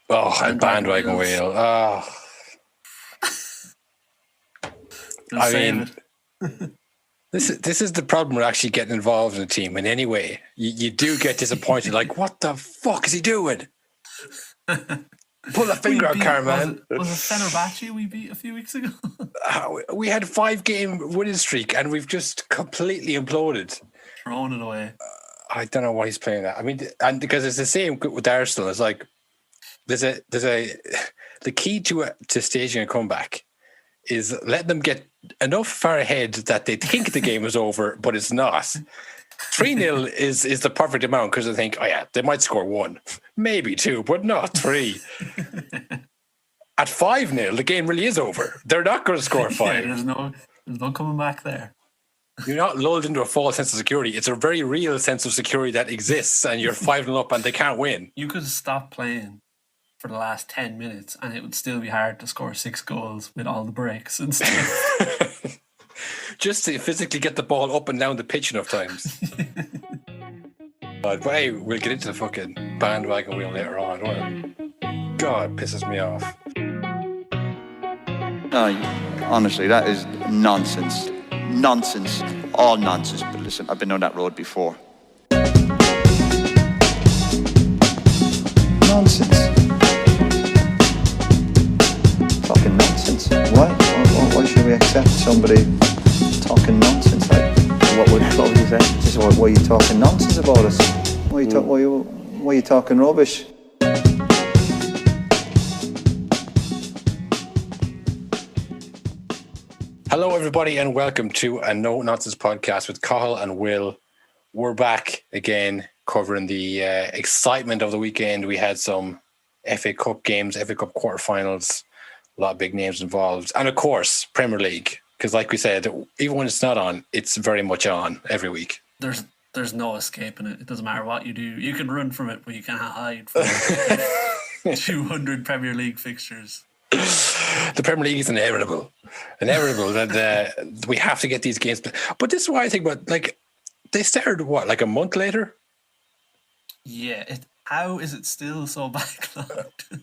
Oh, and bandwagon wheel. Oh. I mean, this is the problem with actually getting involved in a team in any way. You do get disappointed, like, what the fuck is he doing? Pull a finger out, Carman. Was it Fenerbahce we beat a few weeks ago? We had a 5-game winning streak and we've just completely imploded. Thrown it away. I don't know why he's playing that. I mean, and because it's the same with Arsenal. It's like the key to staging a comeback is let them get enough far ahead that they think the game is over, but it's not. 3-0 is the perfect amount because they think, oh yeah, they might score 1, maybe 2, but not 3. At 5-0, the game really is over. They're not going to score 5. Yeah, there's no coming back there. You're not lulled into a false sense of security. It's a very real sense of security that exists, and you're 5-0 up and they can't win. You could stop playing for the last 10 minutes and it would still be hard to score 6 goals with all the breaks and stuff. Just to physically get the ball up and down the pitch enough times. But hey, we'll get into the fucking bandwagon wheel later on, won't we? God, pisses me off. No, honestly, that is nonsense. Nonsense. All nonsense. But listen, I've been on that road before. Nonsense. Talking nonsense. Why should we accept somebody talking nonsense? Like, what would Claudia say? Just why are you talking nonsense about us? Why are you talking rubbish? Hello, everybody, and welcome to a No Nonsense podcast with Cathal and Will. We're back again covering the excitement of the weekend. We had some FA Cup games, FA Cup quarterfinals, a lot of big names involved, and of course, Premier League. Because, like we said, even when it's not on, it's very much on every week. There's no escaping it. It doesn't matter what you do. You can run from it, but you can't hide from it. 200 Premier League fixtures. The Premier League is inevitable that we have to get these games. But this is why I think about, like, they started like a month later. Yeah, how is it still so backlogged?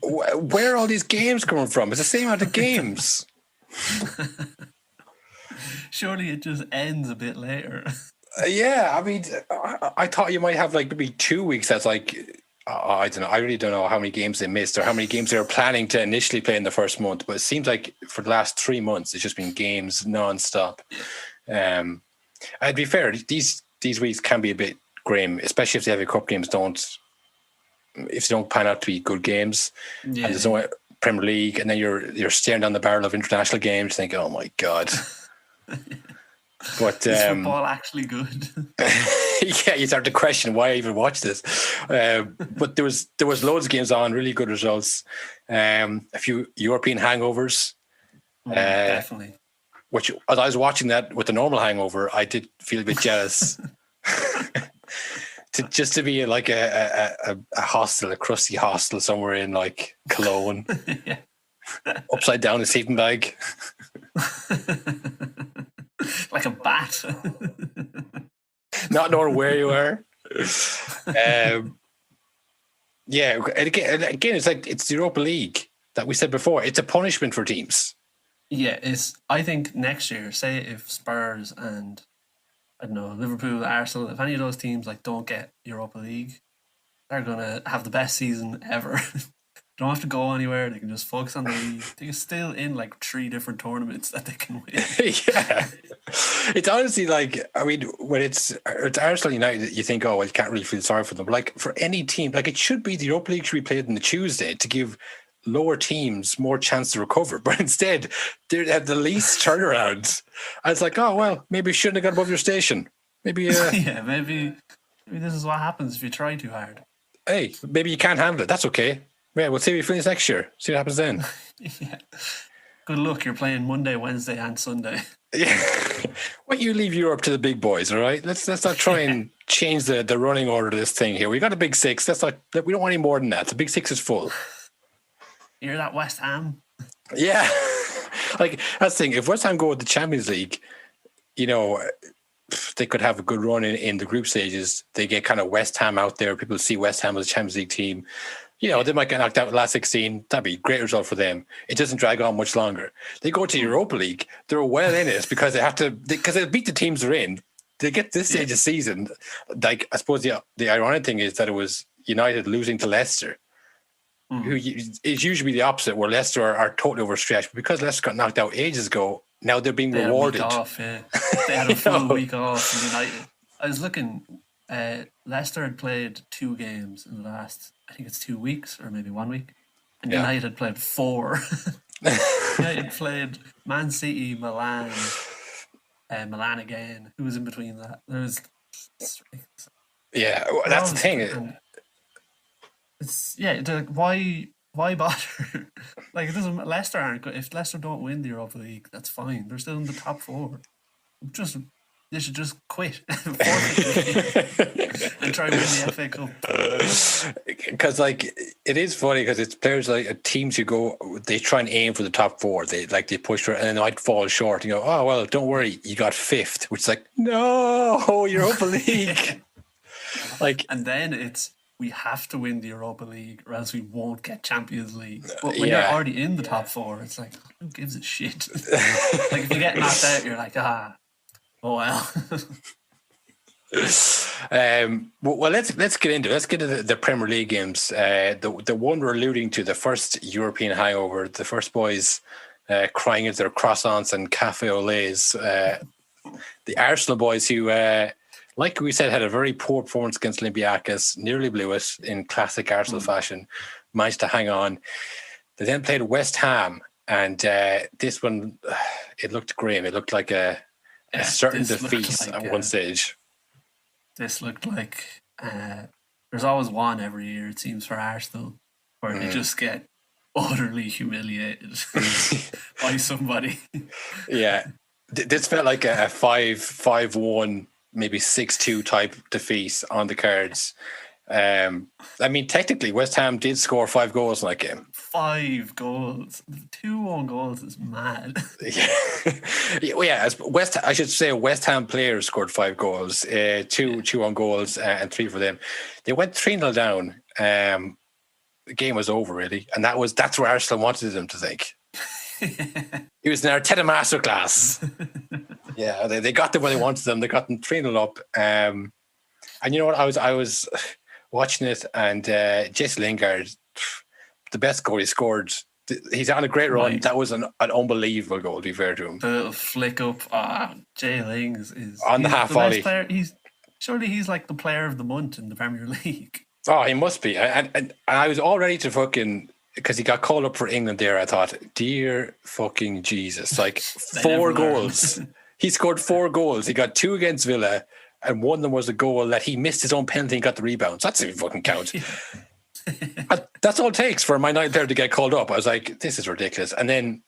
Where are all these games coming from? It's the same amount of games. Surely it just ends a bit later. Yeah, I mean, I thought you might have like maybe 2 weeks. That's like, I don't know. I really don't know how many games they missed or how many games they were planning to initially play in the first month. But it seems like for the last 3 months, it's just been games non-stop. I'd be fair, these weeks can be a bit grim, especially if the FA Cup games don't pan out to be good games. Yeah. And there's no Premier League, and then you're staring down the barrel of international games, thinking, "Oh my god." But is football actually good? Yeah, you start to question why I even watch this. But there was loads of games on, really good results. A few European hangovers. Definitely. Which, as I was watching that with the normal hangover, I did feel a bit jealous. to be in like a hostel, a crusty hostel somewhere in like Cologne. Yeah. Upside down a sleeping bag. Like a bat. Not knowing where you are. Yeah, and again, it's like it's the Europa League that we said before. It's a punishment for teams. Yeah, I think next year, say if Spurs and I don't know, Liverpool, Arsenal, if any of those teams like don't get Europa League, they're gonna have the best season ever. Don't have to go anywhere. They can just focus on the league. They're still in like 3 different tournaments that they can win. Yeah, it's honestly like, I mean, when it's Arsenal United, you think, oh, well, you can't really feel sorry for them. But like for any team, like it should be the Europa League should be played on the Tuesday to give lower teams more chance to recover. But instead, they have the least turnaround. And it's like, oh well, maybe you shouldn't have got above your station. Maybe yeah, maybe this is what happens if you try too hard. Hey, maybe you can't handle it. That's okay. Yeah, we'll see if we finish next year. See what happens then. Yeah. Good luck. You're playing Monday, Wednesday, and Sunday. Yeah. Why don't you leave Europe to the big boys, all right? Let's not try and change the running order of this thing here. We got a big 6. We don't want any more than that. The big 6 is full. You're that West Ham. Yeah. Like, that's the thing. If West Ham go with the Champions League, you know, they could have a good run in the group stages. They get kind of West Ham out there. People see West Ham as a Champions League team. They might get knocked out in the last 16. That'd be a great result for them. It doesn't drag on much longer. They go to Europa League. They're well in it because because they beat the teams they're in. They get this stage of season. Like, I suppose the ironic thing is that it was United losing to Leicester, who is usually the opposite, where Leicester are totally overstretched. But because Leicester got knocked out ages ago, now they're being rewarded. Had a week off, yeah. They had a full week off in United. I was looking, Leicester had played 2 games in the last, I think it's 2 weeks or maybe 1 week. And United had played 4. United played Man City, Milan, Milan again. Who was in between that? There was... Yeah, that's the thing. It's why bother? Like, it doesn't. Leicester aren't good. If Leicester don't win the Europa League, that's fine. They're still in the top 4. They should just quit and try and win the FA Cup. Because it is funny because it's players like teams who go, they try and aim for the top 4. They push for it and then they might fall short. You go, oh well, don't worry, you got 5th, which is like, no, Europa League. And then it's, we have to win the Europa League or else we won't get Champions League. But when you're already in the top 4, it's like, who gives a shit? Like, if you get knocked out, you're like, oh well. Well, let's get into it. Let's get into the Premier League games. The one we're alluding to, the first European hangover, the first boys crying into their croissants and cafe au laits. The Arsenal boys who... like we said, had a very poor performance against Olympiacos, nearly blew it in classic Arsenal fashion, managed to hang on. They then played West Ham, and this one, it looked grim. It looked like a certain defeat at one stage. This looked like there's always one every year, it seems, for Arsenal, where they just get utterly humiliated by somebody. Yeah, this felt like a 5-1, maybe 6-2 type defeat on the cards. I mean, technically, West Ham did score 5 goals in that game. 5 goals. 2 own goals is mad. Yeah. I should say West Ham players scored 5 goals, 2 own goals, and 3 for them. They went 3-0 down. The game was over, really, and that's where Arsenal wanted them to think. It was an Arteta masterclass. Yeah, they got them where they wanted them. They got them 3-0 up. And you know what? I was watching it, and Jesse Lingard, the best goal he scored. He's on a great run. Right. That was an unbelievable goal, to be fair to him. The little flick up. Jay Lings is on the half volley. Surely he's like the player of the month in the Premier League. Oh, he must be. And I was all ready to fucking... Because he got called up for England there, I thought, dear fucking Jesus. Like, 4 goals. He scored 4 goals. He got 2 against Villa, and one of them was a goal that he missed his own penalty and got the rebound. So that doesn't fucking count. That's all it takes for my night there to get called up. I was like, this is ridiculous. And then,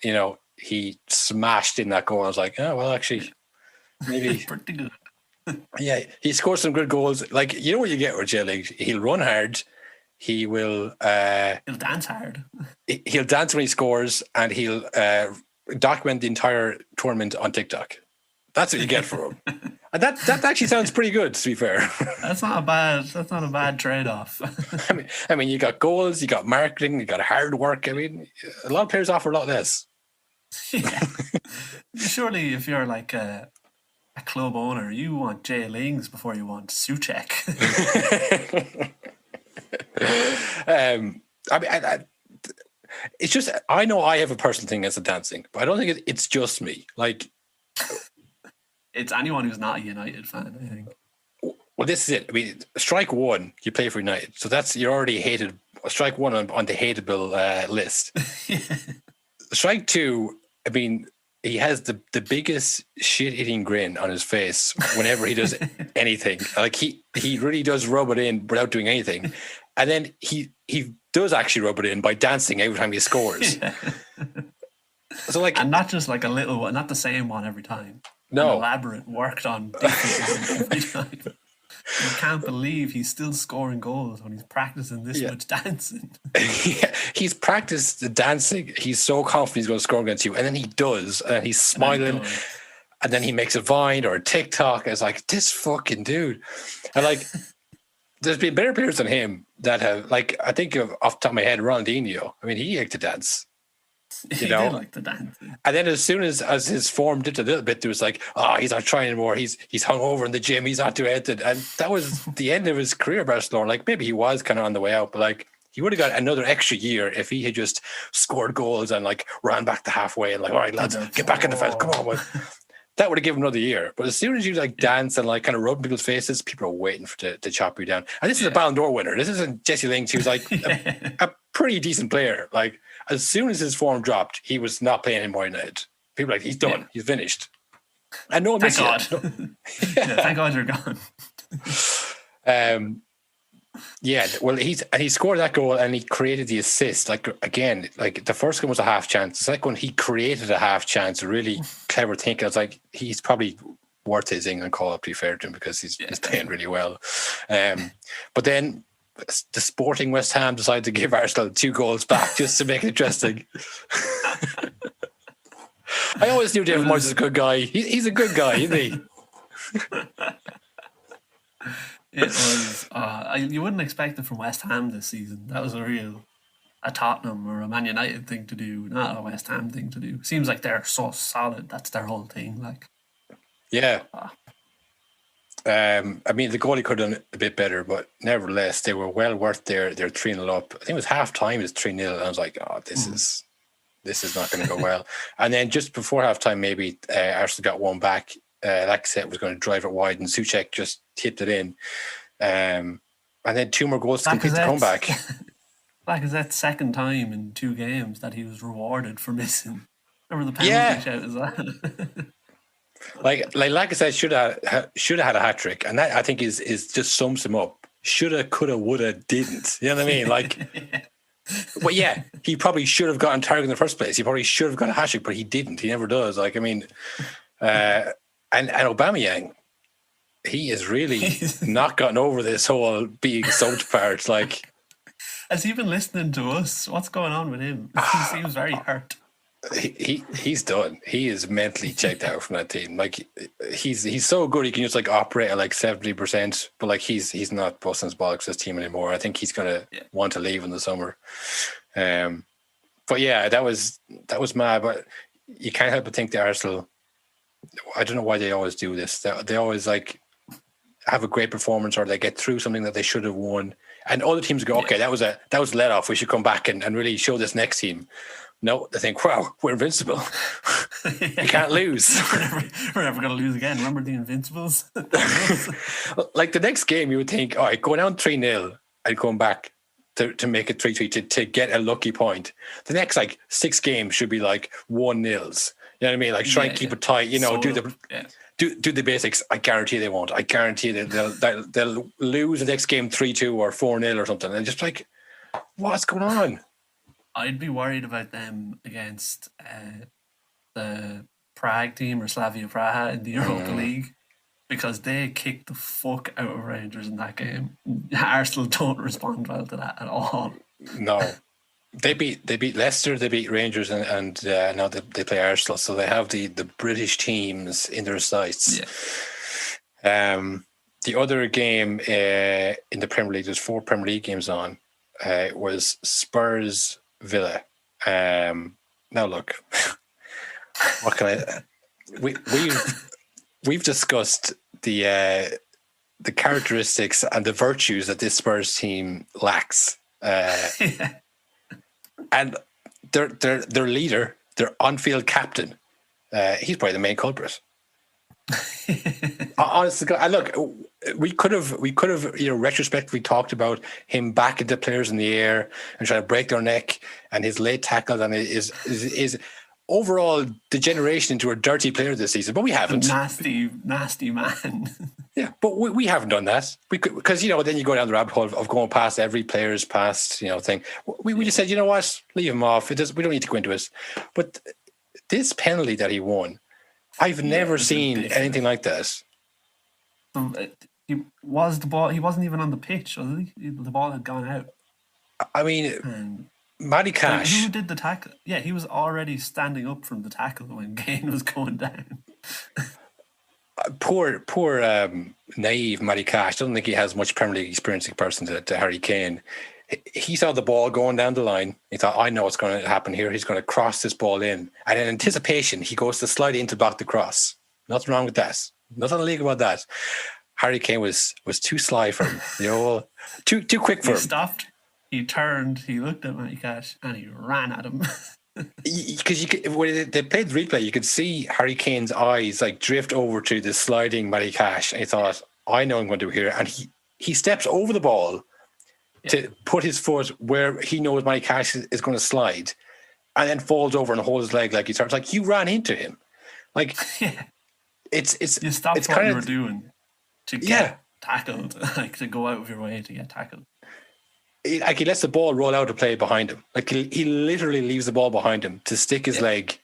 he smashed in that goal. I was like, oh, well, actually, maybe. Pretty good. Yeah, he scored some good goals. Like, you know what you get with Jay Lingard? He'll run hard. He will... he'll dance hard. He'll dance when he scores, and he'll document the entire tournament on TikTok. That's what you get for him. And that actually sounds pretty good, to be fair. That's not a bad trade-off. I mean, you got goals, you got marketing, you got hard work. I mean, a lot of players offer a lot less. Yeah. Surely, if you're like a club owner, you want Jay Lings before you want Souček. I mean, it's just, I know I have a personal thing against the dancing, but I don't think it's just me. Like, it's anyone who's not a United fan, I think. Well, this is it. I mean, strike 1, you play for United, so you're already hated. Strike 1 on the hateable list. Yeah. Strike 2, I mean, he has the biggest shit-eating grin on his face whenever he does anything. Like, he really does rub it in without doing anything. And then he does actually rub it in by dancing every time he scores. Yeah. So, like, and not just like a little one, not the same one every time. No. An elaborate, worked on different one every time. You can't believe he's still scoring goals when he's practicing this much dancing. Yeah, he's practiced the dancing. He's so confident he's going to score against you. And then he does. And he's smiling. And then he makes a Vine or a TikTok. It's like, this fucking dude. And like, there's been better players than him that have, like, I think of off the top of my head, Ronaldinho. I mean, he liked to dance. He did like the dance. And then as soon as his form dipped a little bit, there was like, oh, he's not trying anymore. He's hungover in the gym. He's not doing anything. And that was the end of his career, Barcelona. Like, maybe he was kind of on the way out, but like, he would have got another extra year if he had just scored goals and like ran back to halfway and like, all right, lads, get back in the fence. Come on, man. That would have given him another year. But as soon as you like dance and like kind of rub people's faces, people are waiting to chop you down. And this is a Ballon d'Or winner. This isn't Jesse Lingard, who's like a pretty decent player. Like, as soon as his form dropped, he was not playing anymore United. People were like, he's done. Yeah. He's finished. And no one thank God. Thank God you're gone. Yeah, well, he scored that goal and he created the assist. Like, again, like the first one was a half chance. The second one, he created a half chance. Really clever thinking. I was like, he's probably worth his England call up, to be fair to him, because he's playing really well. But then the Sporting West Ham decided to give Arsenal 2 goals back just to make it interesting. I always knew David Moyes was a good guy. He's a good guy, isn't he? It was. You wouldn't expect it from West Ham this season. That was a Tottenham or a Man United thing to do, not a West Ham thing to do. Seems like they're so solid. That's their whole thing. Like, yeah. I mean, the goalie could have done a bit better, but nevertheless, they were well worth their 3-0 up. I think it was half time. It was 3-0, and I was like, oh, this is not going to go well. And then just before half time, maybe Arsenal got one back. Lacazette was going to drive it wide, and Souček just tipped it in. And then 2 more goals to complete the comeback. Lacazette's second time in 2 games that he was rewarded for missing. Remember the penalty shout as well? like Lacazette should have had a hat trick, and that I think is just sums him up. Shoulda, coulda, woulda, didn't. You know what I mean? Like, well, yeah, he probably should have gotten target in the first place. He probably should have got a hat trick, but he didn't. He never does. Like, I mean, and Aubameyang, he has really not gotten over this whole being soaked part. Like, has he been listening to us? What's going on with him? He seems very hurt. He's done. He is mentally checked out from that team. Like, he's so good. He can just like operate at like 70%, but like he's not busting his bollocks this team anymore. I think he's gonna want to leave in the summer. But yeah, that was mad. But you can't help but think the Arsenal, I don't know why they always do this. They always like have a great performance, or they get through something that they should have won, and other teams go, okay, that was a let off. We should come back and really show this next team. No, they think, wow, we're invincible. We can't lose. We're never going to lose again. Remember the Invincibles? Like the next game, you would think, all right, go down 3-0 and come back to make it 3-3 to get a lucky point. The next like 6 games should be like 1-0s. You know what I mean? Like try and keep it tight. You know, do the basics. I guarantee they won't. I guarantee they'll lose the next game 3-2 or 4-0 or something. And just like, what's going on? I'd be worried about them against the Prague team or Slavia Praha in the Europa League, because they kicked the fuck out of Rangers in that game. Arsenal don't respond well to that at all. No. They beat Leicester, they beat Rangers, and now they play Arsenal. So they have the British teams in their sights. Yeah. The other game in the Premier League, there's 4 Premier League games on. It was Spurs Villa. Now look, what can I? We've discussed the characteristics and the virtues that this Spurs team lacks, and their leader, their on-field captain, he's probably the main culprit. Honestly, look, we could have, retrospectively talked about him backing the players in the air and trying to break their neck, and his late tackle and his overall degeneration into a dirty player this season. But we haven't. Nasty man. Yeah, but we haven't done that. We could, because then you go down the rabbit hole of going past every player's past thing. We just said, you know what, leave him off. We don't need to go into it. But this penalty that he won, I've never seen anything like that. He wasn't even on the pitch, was he? The ball had gone out. I mean, Matty Cash. Who did the tackle? Yeah, he was already standing up from the tackle when Kane was going down. poor naive Matty Cash. I don't think he has much Premier League experience in comparison to Harry Kane. He saw the ball going down the line. He thought, I know what's going to happen here. He's going to cross this ball in. And in anticipation, he goes to slide in to block the cross. Nothing wrong with that. Nothing illegal about that. Harry Kane was too sly for him. Too quick for him. He stopped. He turned. He looked at Matty Cash and he ran at him. Because when they played the replay, you could see Harry Kane's eyes like drift over to the sliding Matty Cash. And he thought, I know what I'm going to do here. And he steps over the ball to put his foot where he knows Matty Cash is going to slide, and then falls over and holds his leg like he starts. Like, you ran into him. Like, it's you stopped it's what kind you of were doing to get tackled, like to go out of your way to get tackled. Like, he lets the ball roll out to play behind him. Like, he literally leaves the ball behind him to stick his leg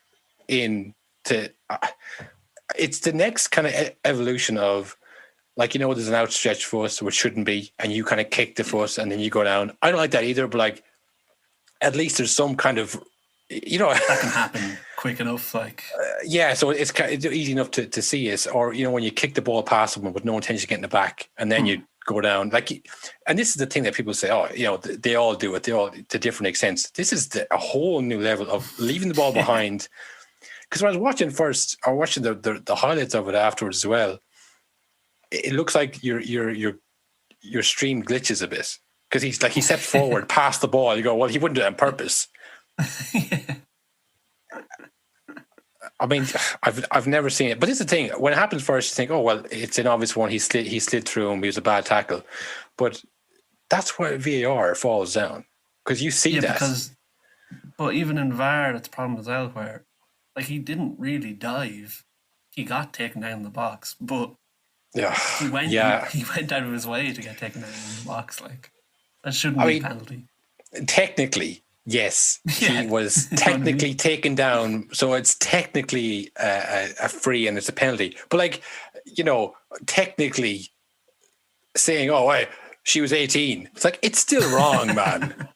in. It's the next kind of evolution of, like, there's an outstretched foot, which shouldn't be, and you kind of kick the foot and then you go down. I don't like that either, but like, at least there's some kind of, that can happen quick enough. Like, so it's easy enough to see it. Or, when you kick the ball past someone with no intention of getting it back, and then you go down. Like, and this is the thing that people say, they all do it. They all, to different extents. This is a whole new level of leaving the ball behind. Because when I was watching the highlights of it afterwards as well, it looks like your stream glitches a bit, because he steps forward past the ball. You go, well, he wouldn't do it on purpose. I mean, I've never seen it, but it's the thing. When it happens first, you think, oh well, it's an obvious one. He slid through him. He was a bad tackle, but that's where VAR falls down, because you see that. But even in VAR, that's a problem as well, where like he didn't really dive. He got taken down in the box, but he went out of his way to get taken down in the box. Like, that shouldn't be a penalty. Technically, yes, he was technically taken down, so it's technically a free and it's a penalty. But like, technically saying, "Oh, she was 18," it's like, it's still wrong, man.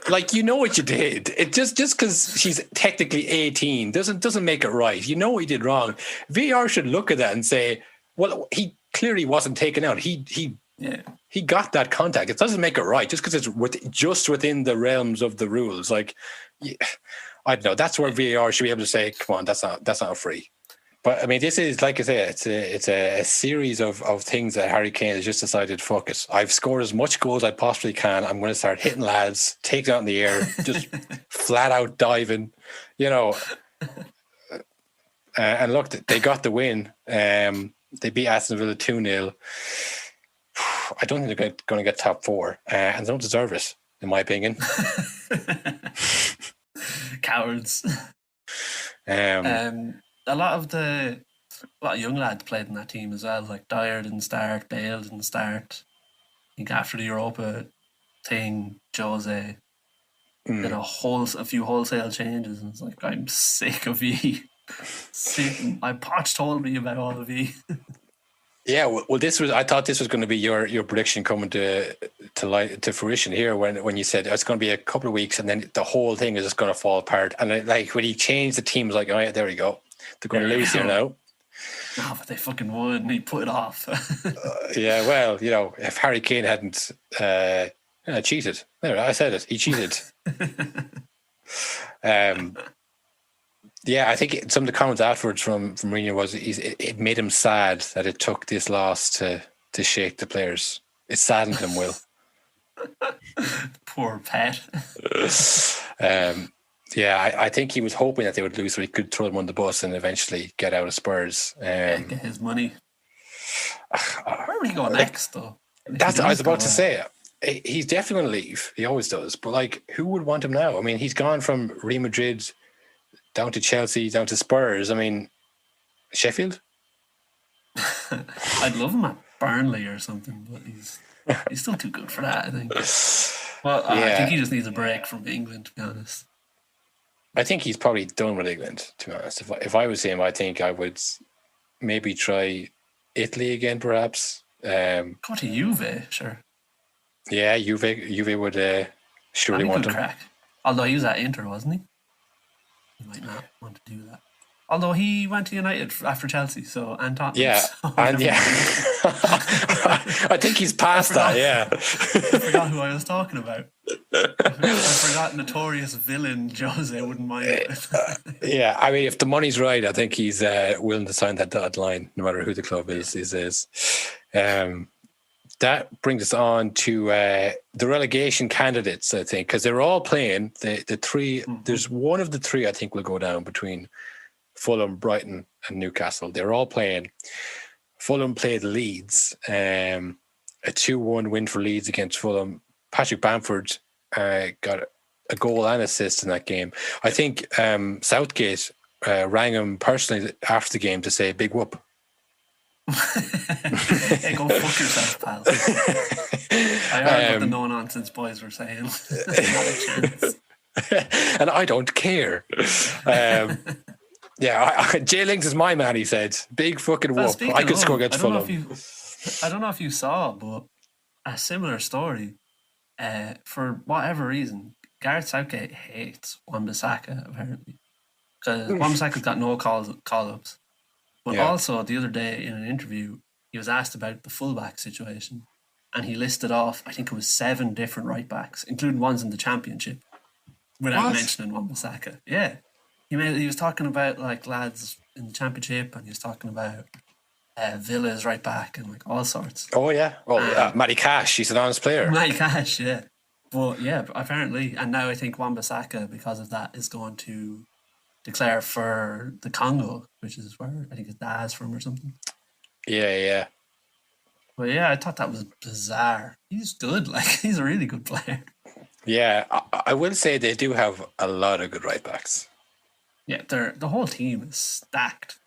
Like, what you did. It just because she's technically 18 doesn't make it right. You know what he did wrong. VAR should look at that and say, well, he clearly wasn't taken out. He got that contact. It doesn't make it right just because it's just within the realms of the rules. Like, I don't know. That's where VAR should be able to say, "Come on, that's not free." But I mean, this is, like I say, it's a series of things that Harry Kane has just decided, fuck it. I've scored as much goals as I possibly can. I'm going to start hitting lads, take it out in the air, just flat out diving, And look, they got the win. They beat Aston Villa 2-0. I don't think they're going to get top four, and they don't deserve it, in my opinion. Cowards. A lot of young lads played in that team as well. Like, Dyer didn't start, Bale didn't start. I think after the Europa thing, Jose did a few wholesale changes, and it's like, I'm sick of you. My Poch told me about all of you. Yeah, well, I thought this was going to be your prediction coming to fruition here when you said it's going to be a couple of weeks and then the whole thing is just going to fall apart. And like, when he changed the team, it was like, oh yeah, there we go. They're going to lose here now. No, but they fucking won, and he put it off. Yeah, well, if Harry Kane hadn't cheated, there, I said it. He cheated. Yeah, I think some of the comments afterwards from Mourinho was it made him sad that it took this loss to shake the players. It saddened him, Will. Poor pet. Yeah, I think he was hoping that they would lose so he could throw them on the bus and eventually get out of Spurs. Get his money. Where would he go next, though? That's what I was about to say. He's definitely going to leave. He always does. But like, who would want him now? I mean, he's gone from Real Madrid down to Chelsea, down to Spurs. I mean, Sheffield? I'd love him at Burnley or something, but he's still too good for that, I think. Well, I think he just needs a break from England, to be honest. I think he's probably done with England, to be honest. If I was him, I think I would maybe try Italy again, perhaps. Go to Juve, sure. Yeah, Juve would surely want him. Crack. Although he was at Inter, wasn't he? He might not want to do that. Although he went to United after Chelsea, so and Tottenham. Yeah, so and never yeah, mind. I think he's past that. Yeah, I forgot who I was talking about. I forgot notorious villain Jose. I wouldn't mind it. yeah. I mean, if the money's right, I think he's willing to sign that dotted line, no matter who the club is. That brings us on to the relegation candidates, I think, because they're all playing. The three, there's one of the three I think will go down between Fulham, Brighton, and Newcastle. They're all playing. Fulham played Leeds, a 2-1 win for Leeds against Fulham. Patrick Bamford got a goal and assist in that game. I think Southgate rang him personally after the game to say big whoop. Hey, go fuck yourself, pal. I heard what the no-nonsense boys were saying. Not a chance. And I don't care. Yeah, Jay Links is my man, he said. Big fucking whoop. I could score against Fulham. I don't know if you saw, but a similar story. For whatever reason, Gareth Southgate hates Wan-Bissaka, apparently. Because Wan-Bissaka's got no call-ups. But also, the other day in an interview, he was asked about the fullback situation. And he listed off, I think it was 7 different right-backs, including ones in the Championship, without mentioning Wan-Bissaka. Yeah. He was talking about like lads in the Championship, and he was talking about Villa's right back and like all sorts. Oh yeah, Matty Cash, he's an honest player. Matty Cash, yeah. But yeah, apparently, and now I think Wan-Bissaka, because of that, is going to declare for the Congo, which is where I think his dad's from or something. Yeah. But yeah, I thought that was bizarre. He's good, like he's a really good player. Yeah, I will say they do have a lot of good right backs. Yeah, the whole team is stacked.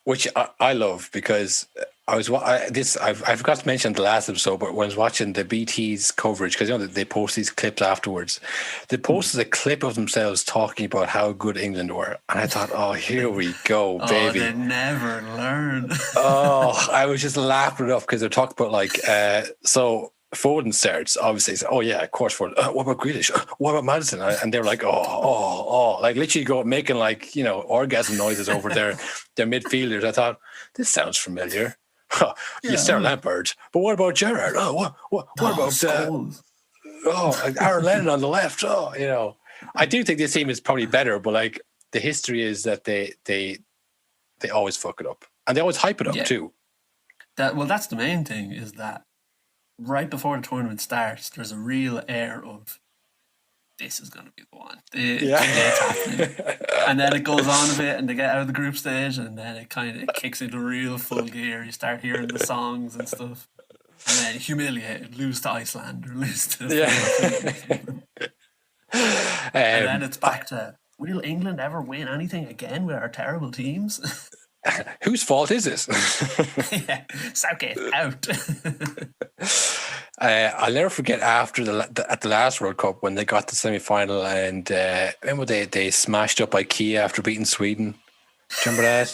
Which I love, because I forgot to mention the last episode, but when I was watching the BT's coverage, because you know they post these clips afterwards, they posted a clip of themselves talking about how good England were, and I thought, oh, here we go, baby. They never learn. Oh, I was just laughing it up because they're talking about like so. Foden starts, obviously. Oh yeah, of course. Foden. What about Grealish? What about Madison? And they're like, oh, like literally making like orgasm noises over their midfielders. I thought, this sounds familiar. You start Lampard, but what about Gerrard? Oh, what about Aaron Lennon on the left? I do think this team is probably better, but like the history is that they always fuck it up, and they always hype it up too. That's the main thing, is that right before the tournament starts, there's a real air of this is going to be the one. It's happening. And then it goes on a bit and they get out of the group stage, and then it kind of kicks into real full gear. You start hearing the songs and stuff. And then humiliated, lose to Iceland or lose to... and then it's back to, will England ever win anything again with our terrible teams? Whose fault is this? Southgate out. I'll never forget after at the last World Cup when they got to the semi-final, and remember they smashed up IKEA after beating Sweden. Do you remember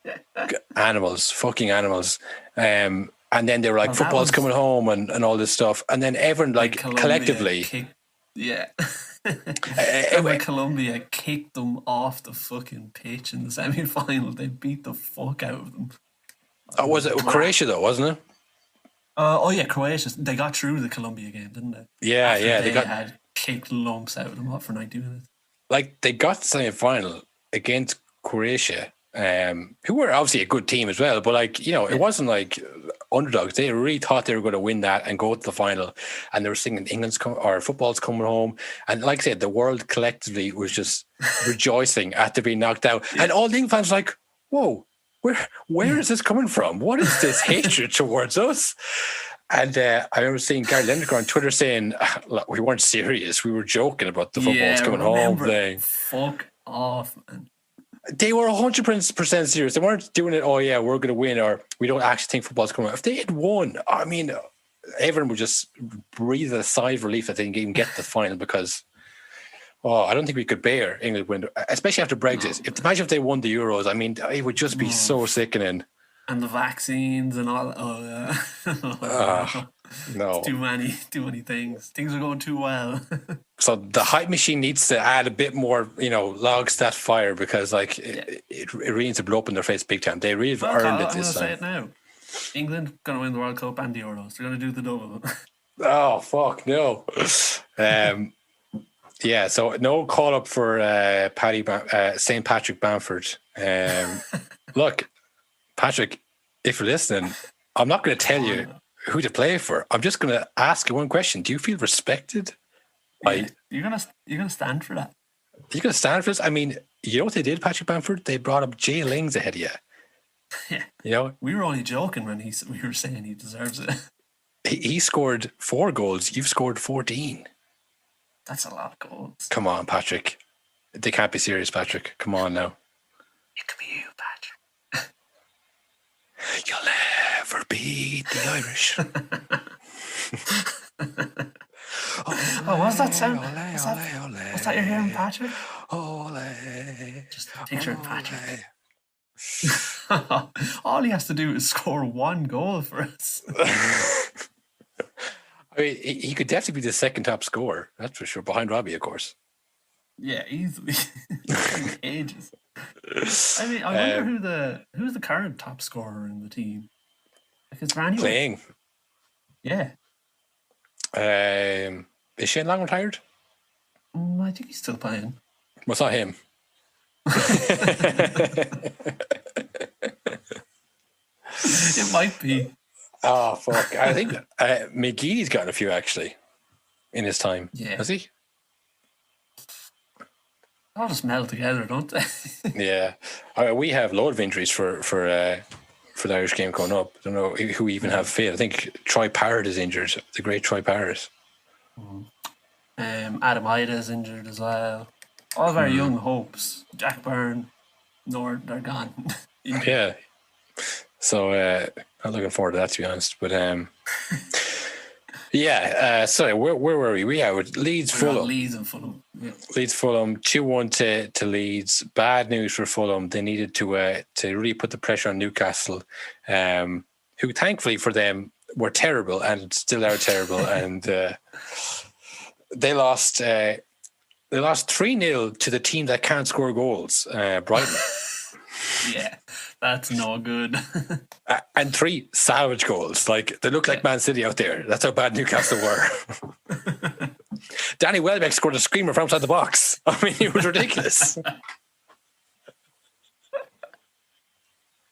that? Animals, fucking animals. And then they were like, football's coming home and all this stuff. And then everyone like collectively... When Colombia kicked them off the fucking pitch in the semi-final, they beat the fuck out of them. Oh, was it Croatia though, wasn't it? Croatia. They got through the Colombia game, didn't they? Yeah, They had kicked lumps out of them for 90 minutes. Like, they got the semi-final against Croatia, who were obviously a good team as well, but like, it wasn't like underdogs. They really thought they were going to win that and go to the final, and they were singing football's coming home, and like I said, the world collectively was just rejoicing after being knocked out, and all the England fans were like, whoa, where is this coming from? What is this hatred towards us? And I remember seeing Gary Lineker on Twitter saying, look, we weren't serious, we were joking about the football's coming home thing. Fuck off, man. They were 100% serious. They weren't doing it, we're going to win, or we don't actually think football's coming. If they had won, I mean, everyone would just breathe a sigh of relief that they didn't even get to the final, because, I don't think we could bear England win, especially after Brexit. Imagine if they won the Euros. I mean, it would just be so sickening. And the vaccines and all. No. Too many things. Things are going too well. So the hype machine needs to add a bit more, logs to that fire, because like it really needs to blow up in their face big time. They really have earned it I'm going this to say time. it now. England going to win the World Cup and the Euros. They're going to do the double. Oh fuck no! Yeah, so no call up for St. Patrick Bamford. Look, Patrick, if you're listening, I'm not going to tell you who to play for. I'm just going to ask you one question: do you feel respected? You're gonna stand for that. You're going to stand for this? I mean, you know what they did, Patrick Bamford? They brought up Jay Lings ahead of you. Yeah. We were only joking when we were saying he deserves it. He scored 4 goals. You've scored 14. That's a lot of goals. Come on, Patrick. They can't be serious, Patrick. Come on now. It could be you, Patrick. You'll never beat the Irish. What's that sound? Ole. What's that you're hearing, Patrick? Ole. Just picture Patrick. All he has to do is score 1 goal for us. I mean, he could definitely be the second top scorer. That's for sure. Behind Robbie, of course. Yeah, easily. Ages. I mean, I wonder who's the current top scorer in the team. Like, is there anyone playing? Yeah. Is Shane Long retired? I think he's still playing. Well, it's not him. It might be. Oh fuck! I think McGee's gotten a few actually in his time. Yeah. Has he? They all just meld together, don't they? Yeah. We have a load of injuries for the Irish game coming up. I don't know who we even have fit. I think Troy Parrott is injured. The great Troy Parrott. Adam Ida is injured as well. All of our young hopes. Jack Byrne, Nord, they're gone. Yeah. So not looking forward to that, to be honest. But sorry, where were we? We with Leeds Fulham. Leeds and Fulham. Yeah. Leeds Fulham 2-1 to Leeds. Bad news for Fulham. They needed to really put the pressure on Newcastle, who thankfully for them were terrible and still are terrible. And they lost 3-0 to the team that can't score goals, Brighton. Yeah, that's no good. And 3 savage goals. Like, they look like Man City out there. That's how bad Newcastle were. Danny Welbeck scored a screamer from outside the box. I mean, it was ridiculous.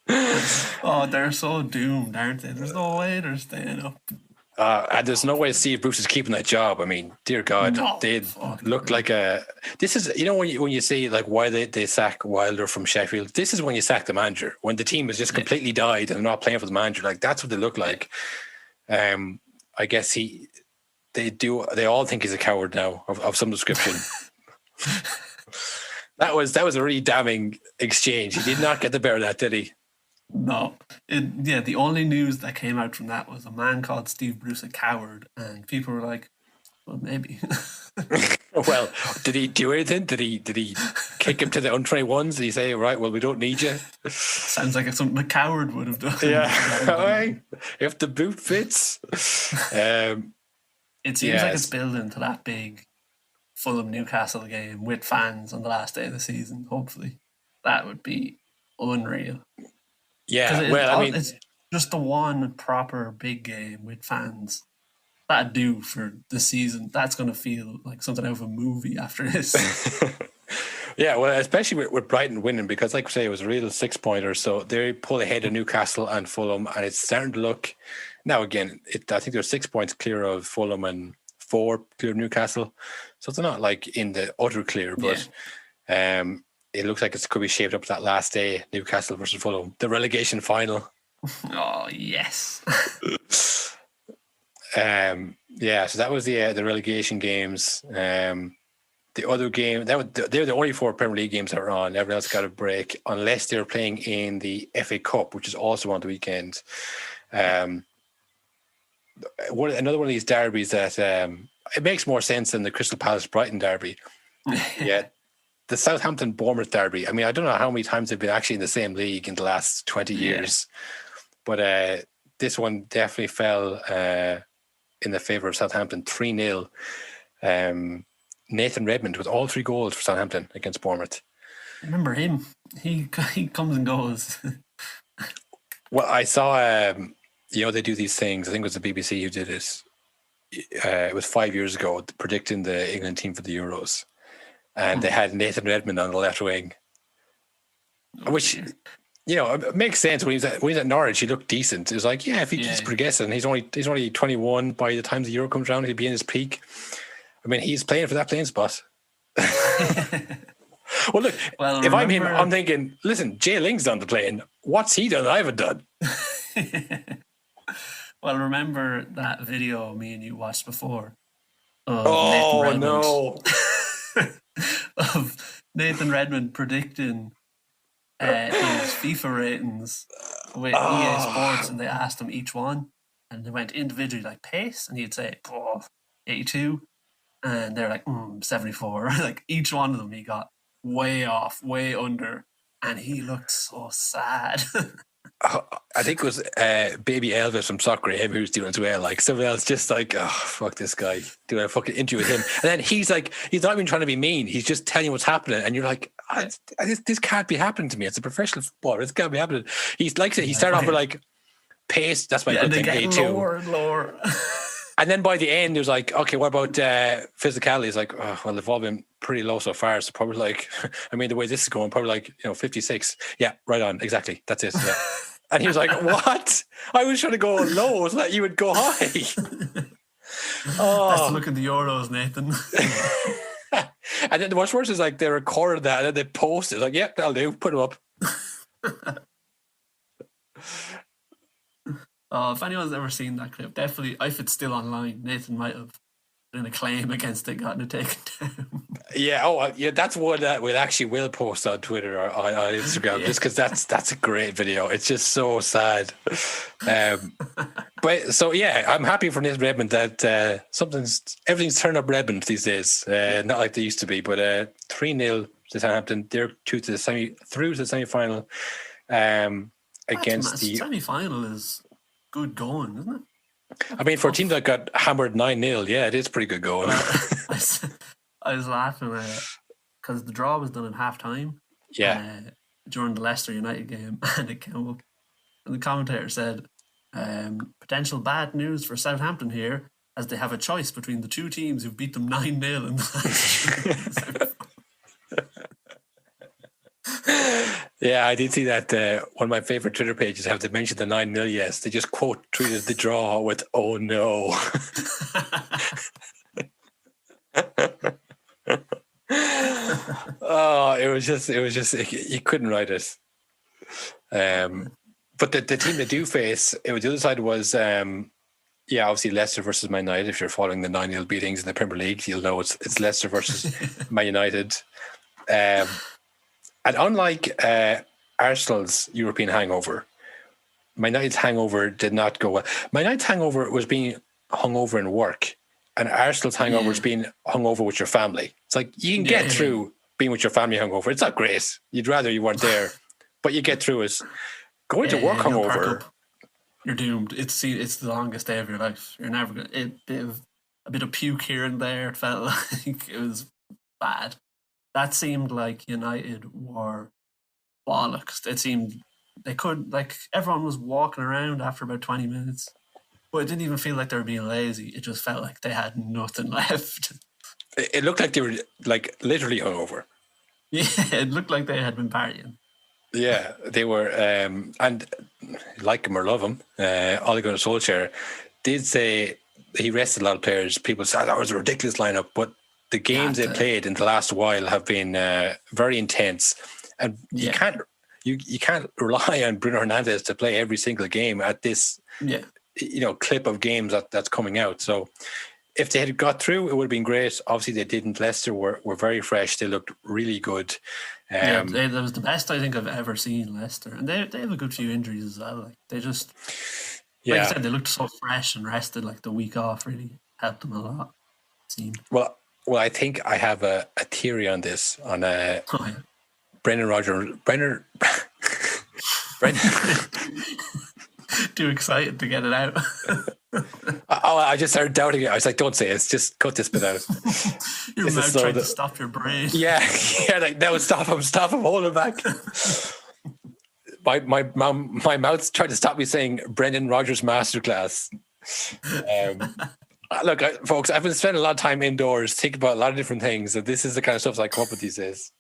Oh, they're so doomed, aren't they? There's no way they're staying up. And there's no way Steve Bruce is keeping that job. I mean, dear God, they look like a. This is, when you say like why they sack Wilder from Sheffield. This is when you sack the manager, when the team has just completely died and they're not playing for the manager. Like, that's what they look like. I guess they all think he's a coward now of some description. That was a really damning exchange. He did not get the better of that, did he? No. The only news that came out from that was a man called Steve Bruce a coward, and people were like, well, maybe. Well, did he do anything? Did he kick him to the under-21s? Did he say, right, well, we don't need you? Sounds like it's something a coward would have done. Yeah. If the boot fits. It seems like it's building to that big Fulham Newcastle game with fans on the last day of the season, hopefully. That would be unreal. Yeah, it's just the one proper big game with fans. That'd do for the season. That's going to feel like something out of a movie after this. Yeah, well, especially with Brighton winning, because like I say, it was a real 6-pointer. So they pull ahead of Newcastle and Fulham, and it's starting to look. Now again, I think they're 6 points clear of Fulham and 4 clear of Newcastle. So it's not like in the utter clear, but it looks like it could be shaped up to that last day, Newcastle versus Fulham, the relegation final. Oh, yes. So that was the relegation games. The other game, they're the only 4 Premier League games that were on. Everyone else got a break, unless they're playing in the FA Cup, which is also on the weekend. Another one of these derbies that it makes more sense than the Crystal Palace Brighton derby. Yeah. The Southampton Bournemouth derby. I mean, I don't know how many times they've been actually in the same league in the last 20 years, but this one definitely fell in the favour of Southampton, 3-0. Nathan Redmond with all 3 goals for Southampton against Bournemouth. Remember him? He comes and goes. Well, I saw, they do these things. I think it was the BBC who did it. It was 5 years ago, predicting the England team for the Euros. And they had Nathan Redmond on the left wing. Which, it makes sense. When he was at Norwich, he looked decent. It was like, if he keeps progressing, he's only 21. By the time the Euro comes around, he'll be in his peak. I mean, he's playing for that playing spot. Well, look, if I'm him, I'm thinking, listen, Jay Ling's on the plane. What's he done that I haven't done? Well, remember that video me and you watched before? Oh, no. Of Nathan Redmond predicting his FIFA ratings with EA Sports, and they asked him each one, and they went individually like pace, and he'd say 82, and they're like 74. Like each one of them he got way off, way under, and he looked so sad. I think it was Baby Elvis from Soccer AM who was doing as well. Like someone else just like, oh, fuck this guy, doing a fucking interview with him. And then he's like, he's not even trying to be mean. He's just telling you what's happening. And you're like, this can't be happening to me. It's a professional footballer. This can't be happening. He's like, he started off with like pace. That's my good thing. A2. Lower and lower. And then by the end, it was like, okay, what about physicality? It's like, oh, well, they've all been pretty low so far. So probably like, I mean, the way this is going, probably like, 56. Yeah, right on. Exactly. That's it. Yeah. And he was like, what? I was trying to go low so that you would go high. Best look at the Euros, Nathan. And then the worst is like they recorded that and then they posted. Like, yep, that'll do. Put them up. If anyone's ever seen that clip, definitely, if it's still online, Nathan might have done a claim against it, gotten it taken down. Yeah, that's one that we actually will post on Twitter or on Instagram, just because that's a great video. It's just so sad. But so I'm happy for Nathan Redmond that everything's turned up Redmond these days. Not like they used to be, but 3-0 to Southampton. They're through to the semi-final. Against the semi-final is good going, isn't it? I mean, for a team that got hammered 9-0, yeah, it is pretty good going. I was laughing because the draw was done at half time. Yeah. During the Leicester United game, and it came up, and the commentator said, potential bad news for Southampton here, as they have a choice between the two teams who beat them 9-0 in the last. Yeah, I did see that. One of my favorite Twitter pages have they mentioned the 9-0. Yes, they just tweeted the draw with "Oh no." Oh, it was just you couldn't write it. But the team they do face, the other side was obviously Leicester versus Man United. If you're following the 9-0 beatings in the Premier League, you'll know it's Leicester versus Man United. And unlike Arsenal's European hangover, Man United's hangover did not go well. Man United's hangover was being hungover in work, and Arsenal's hangover was being hungover with your family. It's like you can get through being with your family hungover. It's not great. You'd rather you weren't there, but you get through it. Going to work hungover, you're doomed. It's the longest day of your life. You're never going to... A bit of puke here and there. It felt like it was bad. That seemed like United were bollocks. It seemed they could, like, everyone was walking around after about 20 minutes, but it didn't even feel like they were being lazy. It just felt like they had nothing left. It looked like they were, like, literally hungover. Yeah, it looked like they had been partying. Yeah, they were, and like him or love him, Ole Gunnar Solskjaer did say he rested a lot of players. People said that was a ridiculous lineup, but the games they played in the last while have been very intense, and you can't rely on Bruno Fernandes to play every single game at this clip of games that's coming out. So if they had got through, it would have been great. Obviously, they didn't. Leicester were very fresh. They looked really good. That was the best I think I've ever seen Leicester, and they have a good few injuries as well. Like they just, like I said, they looked so fresh and rested. Like the week off really helped them a lot. It seemed. Well, I think I have a theory on this. On Brendan Too excited to get it out. I just started doubting it. I was like, don't say it. Just cut this bit out. Your This is mouth so trying to the- stop your brain. Yeah, like, no, stop him, hold him back. My mouth's trying to stop me saying Brendan Rodgers masterclass. Look, folks, I've been spending a lot of time indoors thinking about a lot of different things, and this is the kind of stuff that I come up with these days.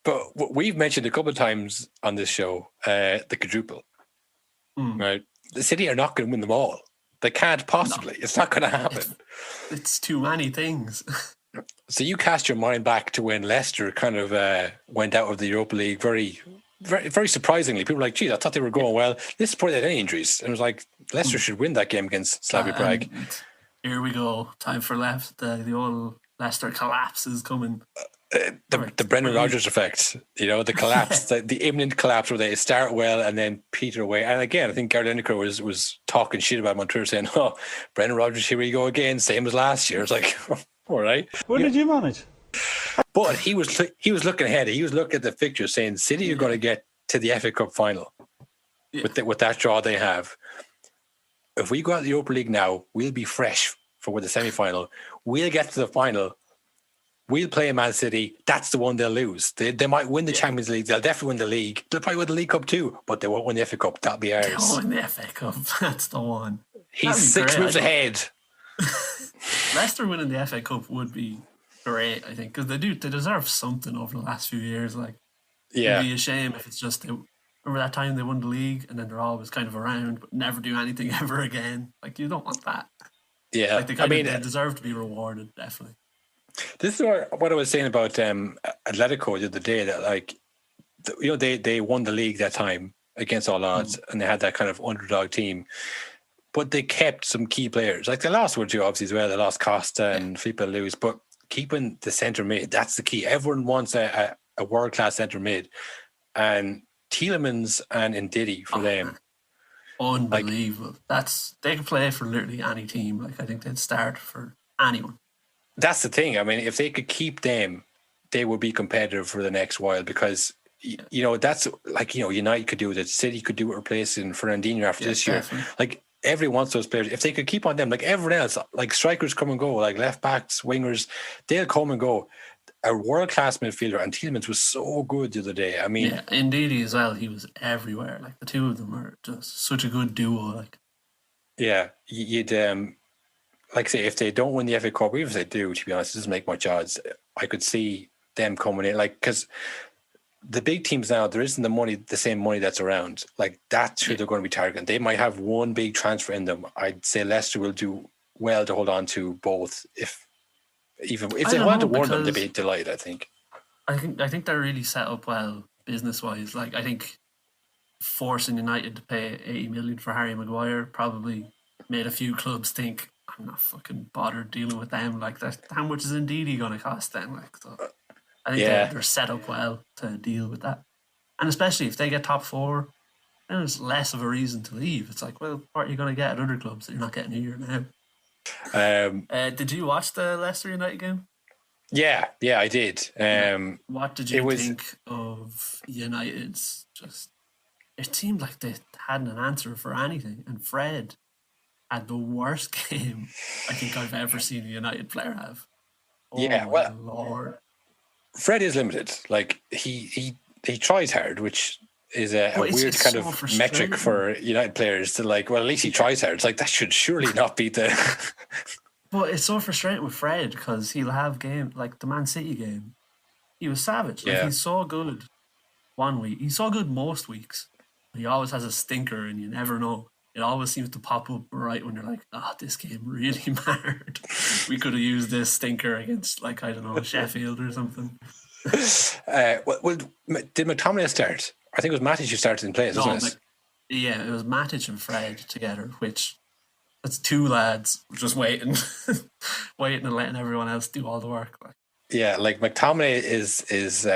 But we've mentioned a couple of times on this show the quadruple. Right? The City are not going to win them all. They can't possibly. It's not going to happen. It's too many things. So you cast your mind back to when Leicester kind of went out of the Europa League very, very surprisingly. People were like, geez, I thought they were going well. This is before they had any injuries. And it was like, Leicester should win that game against Slavia Prague. Here we go. Time for left. The old Leicester collapse is coming. The Brendan Rodgers effect, the collapse, the imminent collapse where they start well and then peter away. And again, I think Gary Lineker was talking shit about him on Twitter saying, oh, Brendan Rodgers, here we go again, same as last year. It's like, all right. What did you manage? But he was looking ahead. He was looking at the fixture saying City are going to get to the FA Cup final with that draw they have. If we go out the Europa League now, we'll be fresh for the semi-final. We'll get to the final. We'll play Man City. That's the one they'll lose. They might win the Champions League. They'll definitely win the league. They'll probably win the League Cup too, but they won't win the FA Cup. That'll be ours. They'll win the FA Cup. That's the one. He's 6 moves ahead. Leicester winning the FA Cup would be great, I think, because they deserve something over the last few years. Like, it'd be a shame if it's just remember that time they won the league and then they're always kind of around but never do anything ever again. Like, you don't want that. Yeah, like they deserve to be rewarded, definitely. This is what I was saying about Atletico the other day. That they won the league that time against all odds, and they had that kind of underdog team. But they kept some key players. Like, they lost one or two obviously as well. They lost Costa and Felipe Luis, but keeping the centre mid, that's the key. Everyone wants a world class centre mid, and Tielemans and Ndidi for them. Unbelievable. They could play for literally any team. Like, I think they'd start for anyone. That's the thing. I mean, if they could keep them, they would be competitive for the next while, because that's like, United could do it, City could do it, replacing Fernandinho after this year. Definitely. Like, everyone wants those players. If they could keep on them, like everyone else, like strikers come and go, like left backs, wingers, they'll come and go. A world class midfielder, and Tielemans was so good the other day. I mean, Ndidi as well. He was everywhere. Like, the two of them are just such a good duo. Like, you'd like, say, if they don't win the FA Cup, even if they do, to be honest, it doesn't make much odds. I could see them coming in, like, because the big teams now, there isn't the same money that's around. Like, that's who they're going to be targeting. They might have one big transfer in them. I'd say Leicester will do well to hold on to both. If they want to warn them, they'd be delighted, I think. I think they're really set up well business-wise. Like, I think forcing United to pay 80 million for Harry Maguire probably made a few clubs think, I'm not fucking bothered dealing with them. Like, that. How much is Ndidi going to cost then? Like, so I think they're set up well to deal with that. And especially if they get top four, then it's less of a reason to leave. It's like, well, what are you going to get at other clubs that you're not getting here now? Did you watch the Leicester United game? Yeah, I did. What did you think of United's it seemed like they hadn't an answer for anything. And Fred had the worst game I think I've ever seen a United player have. Lord. Fred is limited. Like, he tries hard, which is a weird kind of metric for United players to, like, well, at least he tries hard. It's like, that should surely not be the... But it's so frustrating with Fred, because he'll have games like the Man City game. He was savage. Like, he's so good one week. He's so good most weeks. He always has a stinker, and you never know. It always seems to pop up right when you're like, this game really mattered. We could have used this stinker against, like, I don't know, Sheffield or something. Well, did McTominay start? I think it was Matic who started in place, wasn't it? Yeah, it was Matic and Fred together, which that's two lads just waiting and letting everyone else do all the work. Like. Yeah, like McTominay is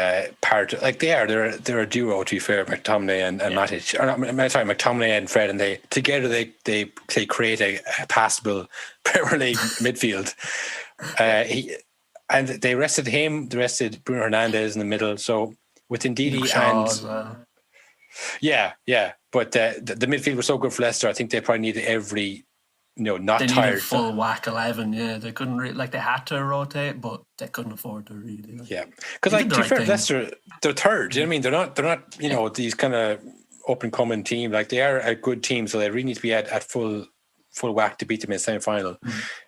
part, like they're a duo, to be fair, McTominay and Matic. Or not, sorry, McTominay and Fred, and they together they create a passable Premier League midfield. And they rested him, they rested Bruno Hernandez in the middle. So with Ndidi Yeah. But the midfield was so good for Leicester. I think they probably needed every, not They tired. needed full whack 11. Yeah, they couldn't they had to rotate, but they couldn't afford to really. Yeah, because to be fair, Leicester, they're third. You know what I mean? They're not these kind of up and coming team. Like, they are a good team, so they really need to be at full whack to beat them in the semi-final.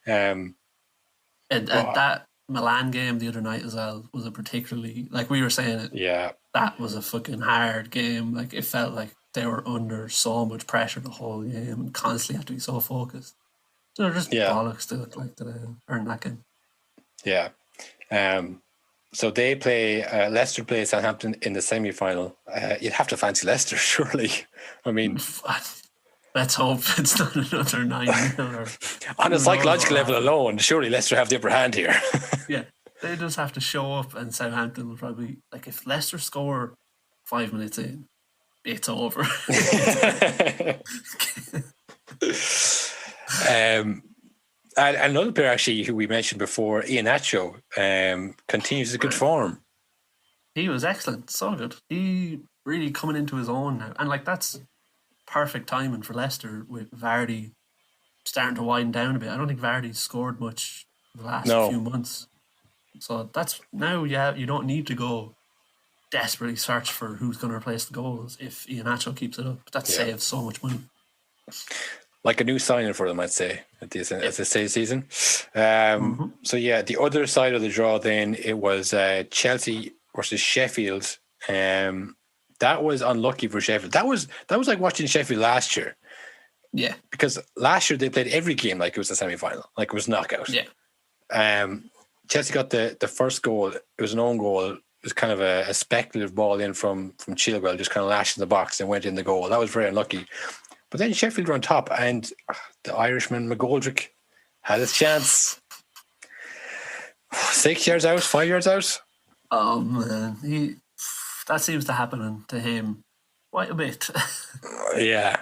And that Milan game the other night as well was a particularly, like we were saying it. Yeah, that was a fucking hard game. Like, it felt like they were under so much pressure the whole game and constantly had to be so focused. So they're just bollocks to look like to earn that game. Yeah. So they play Leicester play Southampton in the semi-final. You'd have to fancy Leicester, surely. I mean, let's hope it's not another 9-0. On a psychological level alone, surely Leicester have the upper hand here. Yeah, they just have to show up, and Southampton will probably, like, if Leicester score 5 minutes in, it's over. And another player actually who we mentioned before, Iheanacho, continues his good form. He was excellent, so good. He really coming into his own now, and like, that's perfect timing for Leicester with Vardy starting to wind down a bit. I don't think Vardy's scored much the last few months, so that's now. Yeah, you don't need to go desperately search for who's going to replace the goals if Iheanacho keeps it up. That saves so much money. Like a new signing for them, I'd say, at this season. So yeah, the other side of the draw then, it was Chelsea versus Sheffield. That was unlucky for Sheffield. That was like watching Sheffield last year. Yeah, because last year they played every game like it was a semi-final, like it was knockout. Yeah. Chelsea got the first goal. It was an own goal. It was kind of a speculative ball in from Chilwell, just kind of lashed in the box and went in the goal. That was very unlucky. But then Sheffield were on top, and the Irishman McGoldrick had his chance. 6 yards out, 5 yards out. Oh man, that seems to happen to him quite a bit. Yeah,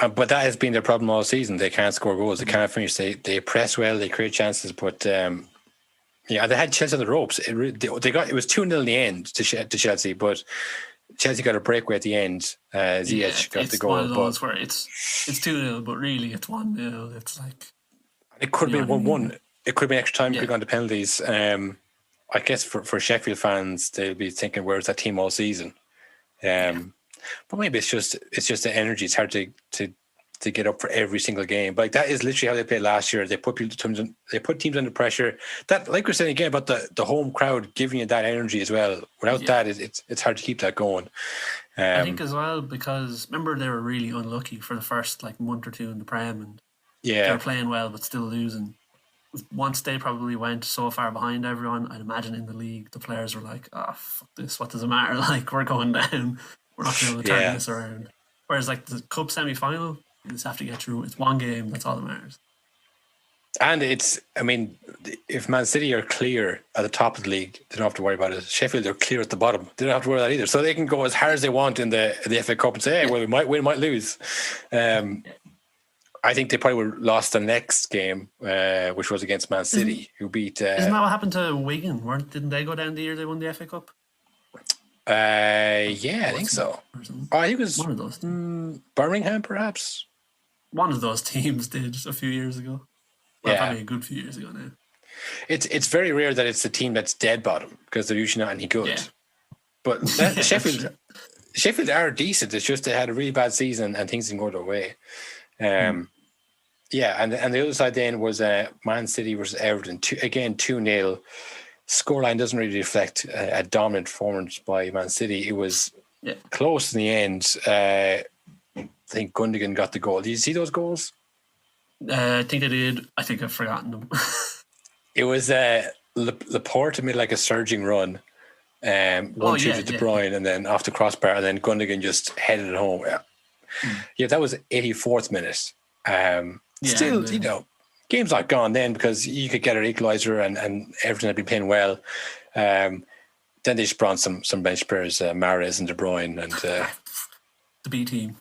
but that has been their problem all season. They can't score goals. They can't finish. They press well. They create chances, but they had Chelsea on the ropes. It was 2-0 in the end to Chelsea, but Chelsea got a breakaway at the end. Ziyech got the goal. It's one of those where it's 2-0, but really it's 1-0. It's like, it could have been 1-1. It could have been extra time. Could have gone to penalties. I guess for Sheffield fans, they'll be thinking, "Where's that team all season?" But maybe it's just the energy. It's hard to get up for every single game. But like, that is literally how they played last year. They put teams under pressure. That, like we're saying again about the home crowd giving you that energy as well. Without that, it's hard to keep that going. I think as well, because remember they were really unlucky for the first like month or two in the Prem, and they were playing well but still losing. Once they probably went so far behind everyone, I'd imagine in the league the players were like, "Oh, fuck this! What does it matter? Like, we're going down. We're not going to turn this around." Whereas like the cup semi-final, you just have to get through. It's one game. That's all that matters. And if Man City are clear at the top of the league, they don't have to worry about it. Sheffield are clear at the bottom. They don't have to worry about that either. So they can go as hard as they want in the FA Cup and say, "Hey, well, we might win, might lose." I think they probably would have lost the next game, which was against Man City, who beat... Isn't that what happened to Wigan? Didn't they go down the year they won the FA Cup? I think so. I think it was one of those. Birmingham, perhaps? One of those teams did a few years ago. Well, probably a good few years ago now. It's very rare that it's the team that's dead bottom, because they're usually not any good. Yeah. But Sheffield are decent. It's just they had a really bad season and things didn't go their way. And the other side then was Man City versus Everton. 2-0. Scoreline doesn't really reflect a dominant performance by Man City. It was close in the end. I think Gundogan got the goal. Did you see those goals? I think I did. I think I've forgotten them. It was Laporte made like a surging run. 1-2 to De Bruyne, and then off the crossbar, and then Gundogan just headed it home. Yeah, that was 84th minute. Still, game's not gone then, because you could get an equaliser and Everton had been playing well. Then they just brought some bench players, Mahrez and De Bruyne, and the B team.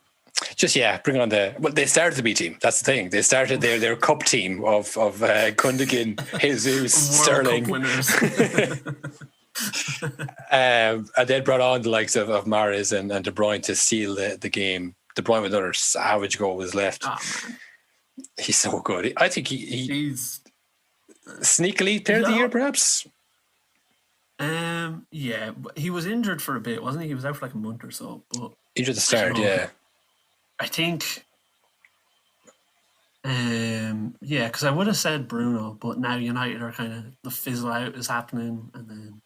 Bring on they started the B team. That's the thing. They started their cup team of Gundogan, Jesus, Sterling. And then brought on the likes of Mahrez and De Bruyne to steal the game. De Bruyne with another savage goal was left. Oh, man. He's so good. I think He's sneakily player of the year, perhaps. Yeah, but he was injured for a bit, wasn't he? He was out for like a month or so. But Injured at the start, yeah. I think, yeah, because I would have said Bruno, but now United are kind of the fizzle out is happening, and then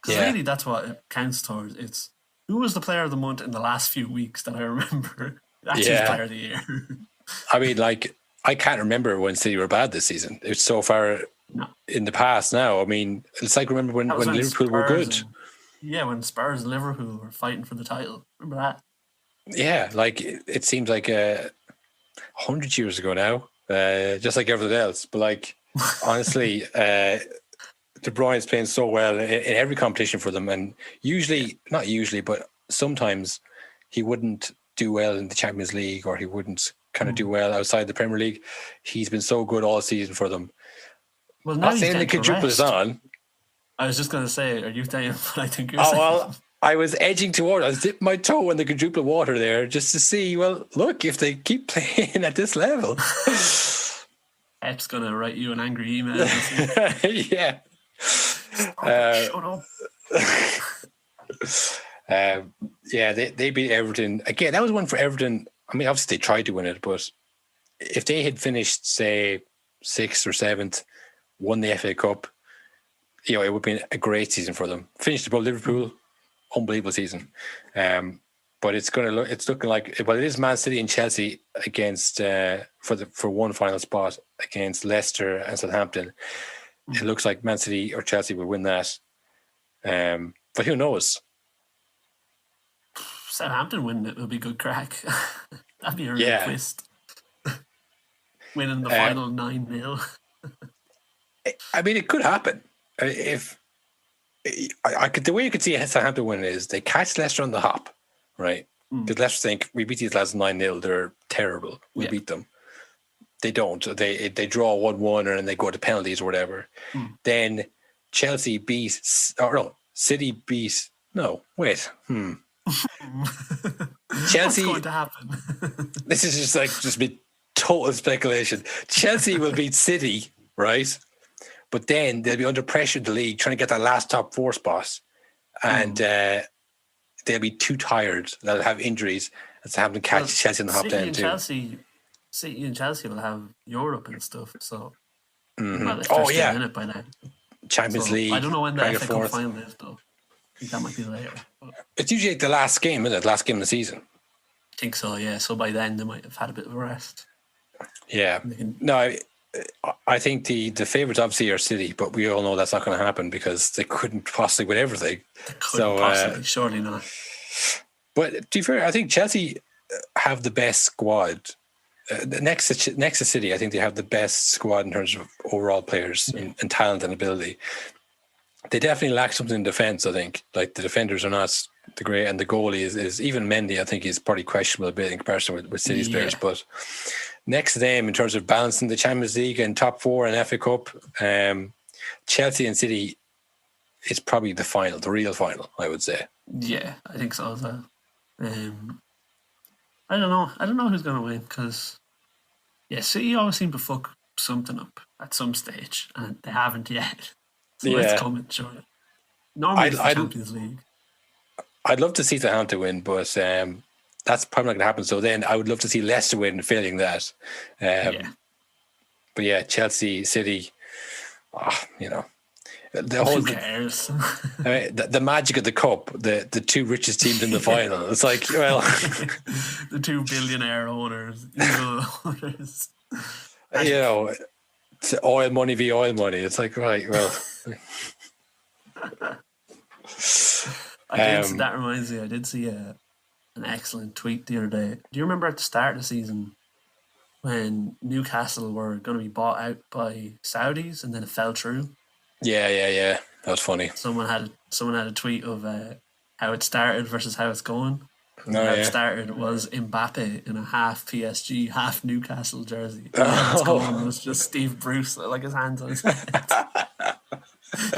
because really that's what it counts towards. It's who was the player of the month in the last few weeks that I remember. That's his player of the year. I mean, like, I can't remember when City were bad this season. It's so far in the past now. I mean, it's like remember when Liverpool were good. When Spurs and Liverpool were fighting for the title. Remember that? Yeah, like it seems like 100 years ago now, just like everything else. But like, honestly, De Bruyne is playing so well in every competition for them, and not usually, but sometimes he wouldn't do well in the Champions League, or he wouldn't kind of do well outside the Premier League. He's been so good all season for them. Well, now not saying the quadruple is on. I was just going to say, are you saying what I think you're saying? Well, I was edging toward. I was dipping my toe in the quadruple water there just to see. Well, look, if they keep playing at this level, Pep's going to write you an angry email. Yeah. Shut up. Yeah, they beat Everton again. That was one for Everton. I mean, obviously they tried to win it, but if they had finished, say, 6th or 7th, won the FA Cup, it would have been a great season for them. Finished above Liverpool, unbelievable season. But it's looking like, well, it is Man City and Chelsea against for one final spot against Leicester and Southampton. It looks like Man City or Chelsea will win that. But who knows? Southampton winning it will be good crack. That'd be a real twist. Winning the final 9-0. I mean, it could happen. If the way you could see Southampton winning is they catch Leicester on the hop, right? Because Leicester think we beat these lads 9-0, they're terrible. We beat them. They don't. They draw 1-1 and then they go to penalties or whatever. Then Chelsea beat, City beat. No, wait. Chelsea. What's going to happen? This is just be total speculation. Chelsea will beat City, right? But then they'll be under pressure in the league trying to get that last top 4 spot. And they'll be too tired. They'll have injuries. And so have to catch Chelsea on the hop then too. City and Chelsea will have Europe and stuff. So, in it by then. Champions League. I don't know when the FA Cup final is, though. I think that might be later. But it's usually the last game, isn't it? Last game of the season. I think so, yeah. So by then they might have had a bit of a rest. Yeah. No, I think the favourites obviously are City, but we all know that's not going to happen because they couldn't possibly win everything. They couldn't possibly, surely not. But to be fair, I think Chelsea have the best squad. Next to City, I think they have the best squad in terms of overall players and talent and ability. They definitely lack something in defence, I think. Like, the defenders are not the great, and the goalie is even Mendy, I think he's probably questionable a bit in comparison with City's players. But next to them, in terms of balancing the Champions League and top 4 and FA Cup, Chelsea and City is probably the real final, I would say. Yeah, I think so as well. I don't know who's going to win because, City always seem to fuck something up at some stage, and they haven't yet. So it's coming, surely. Normally it's the Champions League. I'd love to see Southampton win, but that's probably not going to happen. So then I would love to see Leicester win, failing that. But Chelsea, City, who cares? I mean, the magic of the cup, the 2 richest teams in the final. It's like, well, the 2 billionaire owners, evil owners. It's oil money v oil money. It's like, right, well. That reminds me, I did see an excellent tweet the other day. Do you remember at the start of the season when Newcastle were going to be bought out by Saudis and then it fell through? Yeah. That was funny. Someone had a tweet of how it started versus how it's going. How it started was Mbappe in a half PSG, half Newcastle jersey. How it's going was just Steve Bruce, like his hands on his head.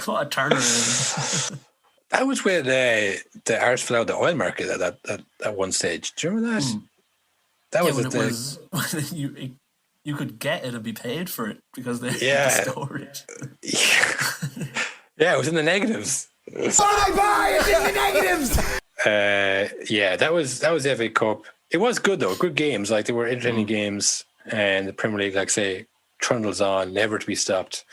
What a turnaround. That was where the Irish fell out of the oil market at one stage. Do you remember that? That was when you could get it and be paid for it because they Yeah. had the storage. Yeah, it was in the negatives. What I buy is in the negatives. Yeah, that was the FA Cup. It was good though, good games. Like they were entertaining games, and the Premier League, like say, trundles on, never to be stopped.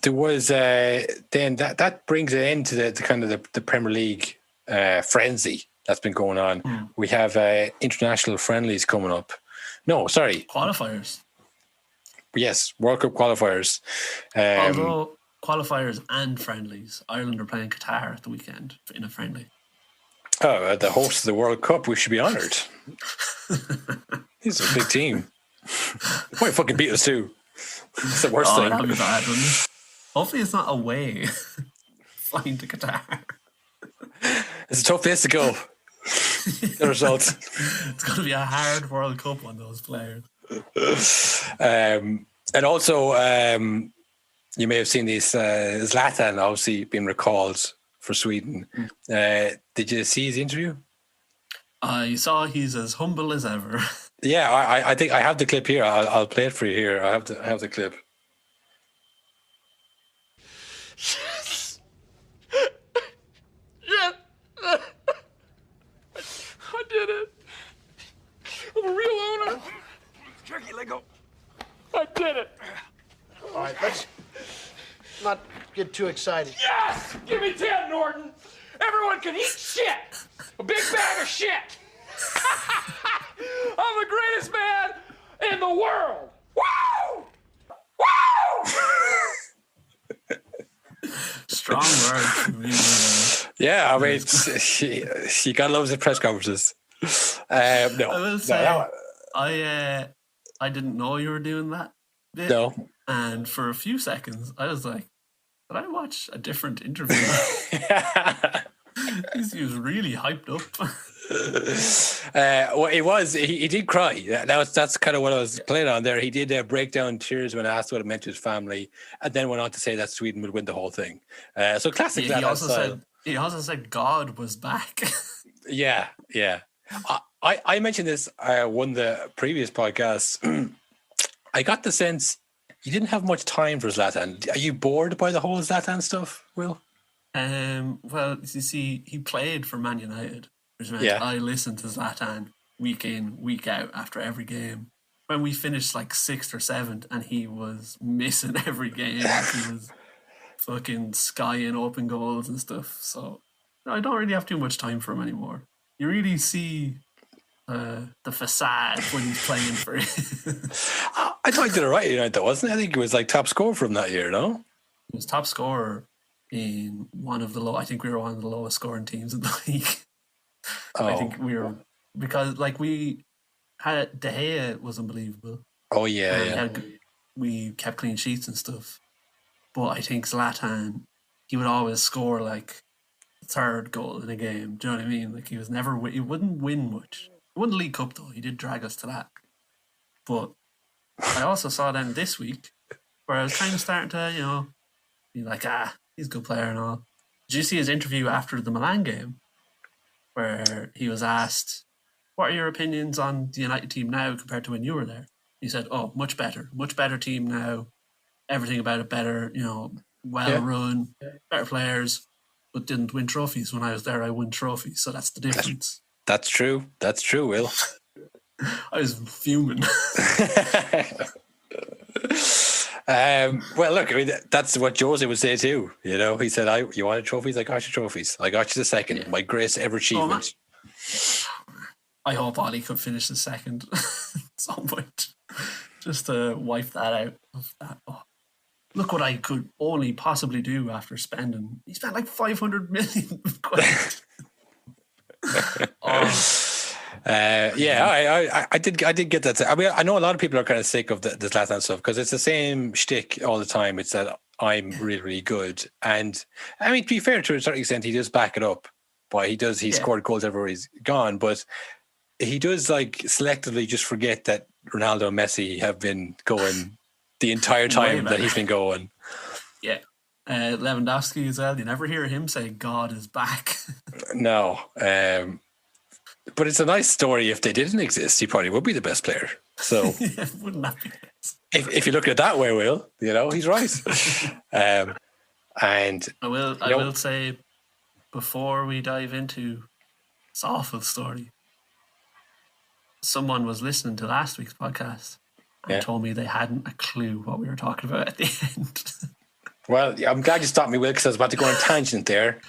There was then that brings an end to the kind of the Premier League frenzy that's been going on. We have international friendlies coming up. No, sorry, Qualifiers. Yes, World Cup qualifiers. Although qualifiers and friendlies, Ireland are playing Qatar at the weekend in a friendly. Oh, the host of the World Cup, we should be honoured. He's a big team. They might fucking beat us too. That's the worst thing. That'd be bad, wouldn't it? Hopefully it's not away. Flying to Qatar. It's a tough place to go. The result. It's going to be a hard World Cup on those players. And also, you may have seen these Zlatan obviously being recalled for Sweden. Did you see his interview? I saw he's as humble as ever. Yeah, I think I have the clip here. I'll play it for you here. I have the clip. Yes. Yes. I did it. I'm a real owner. Turkey, let go. I did it. All right, let's not get too excited. Yes! Give me 10, Norton. Everyone can eat shit. A big bag of shit. I'm the greatest man in the world. Woo! Woo! Strong words. Yeah, I mean, she got loads of press conferences. No, I will say, no, I didn't know you were doing that bit. no. And for a few seconds, I was like, did I watch a different interview? He was really hyped up. Well, it was. He did cry. That's kind of what I was playing on there. He did break down tears when asked what it meant to his family, and then went on to say that Sweden would win the whole thing. So classic. He also said God was back. Yeah. I mentioned this one of the previous podcasts. I got the sense you didn't have much time for Zlatan. Are you bored by the whole Zlatan stuff, Will? Well, you see, he played for Man United, which meant I listened to Zlatan week in, week out after every game. When we finished like 6th or 7th, and he was missing every game, he was fucking skying open goals and stuff. So I don't really have too much time for him anymore. You really see the facade when he's playing for it. I thought he did it right, United, wasn't it? I think he was like top scorer from that year, no? He was top scorer in one of the I think we were one of the lowest scoring teams in the league. I think we were, because like we had De Gea was unbelievable. Oh yeah. We kept clean sheets and stuff. But I think Zlatan, he would always score like the third goal in a game. Do you know what I mean? Like he wouldn't win much. He won the League Cup though. He did drag us to that. But I also saw then this week where I was kind of starting to, be like, he's a good player and all. Did you see his interview after the Milan game where he was asked, what are your opinions on the United team now compared to when you were there? He said, much better team now. Everything about it better, well run, better players, but didn't win trophies. When I was there, I won trophies. So that's the difference. That's true, Will. I was fuming. Well, look, I mean, that's what Jose would say too. He said, "You wanted trophies? I got you trophies. I got you the second. Yeah. My greatest ever achievement." I hope Ollie could finish the second at some point, just to wipe that out of that. Look what I could only possibly do after spending. He spent like 500 million quid. I did get that. I mean, I know a lot of people are kind of sick of the Zlatan stuff because it's the same shtick all the time. It's that I'm really, really good, and I mean, to be fair, to a certain extent, he does back it up. But he scored goals everywhere he's gone. But he does like selectively just forget that Ronaldo and Messi have been going the entire time that he's been going. Yeah, Lewandowski as well. You never hear him say God is back. No. But it's a nice story. If they didn't exist, he probably would be the best player. So Yeah, wouldn't that be nice? if you look at it that way, Will, he's right. And I will say, before we dive into this awful story, someone was listening to last week's podcast and told me they hadn't a clue what we were talking about at the end. Well, I'm glad you stopped me, Will, because I was about to go on a tangent there.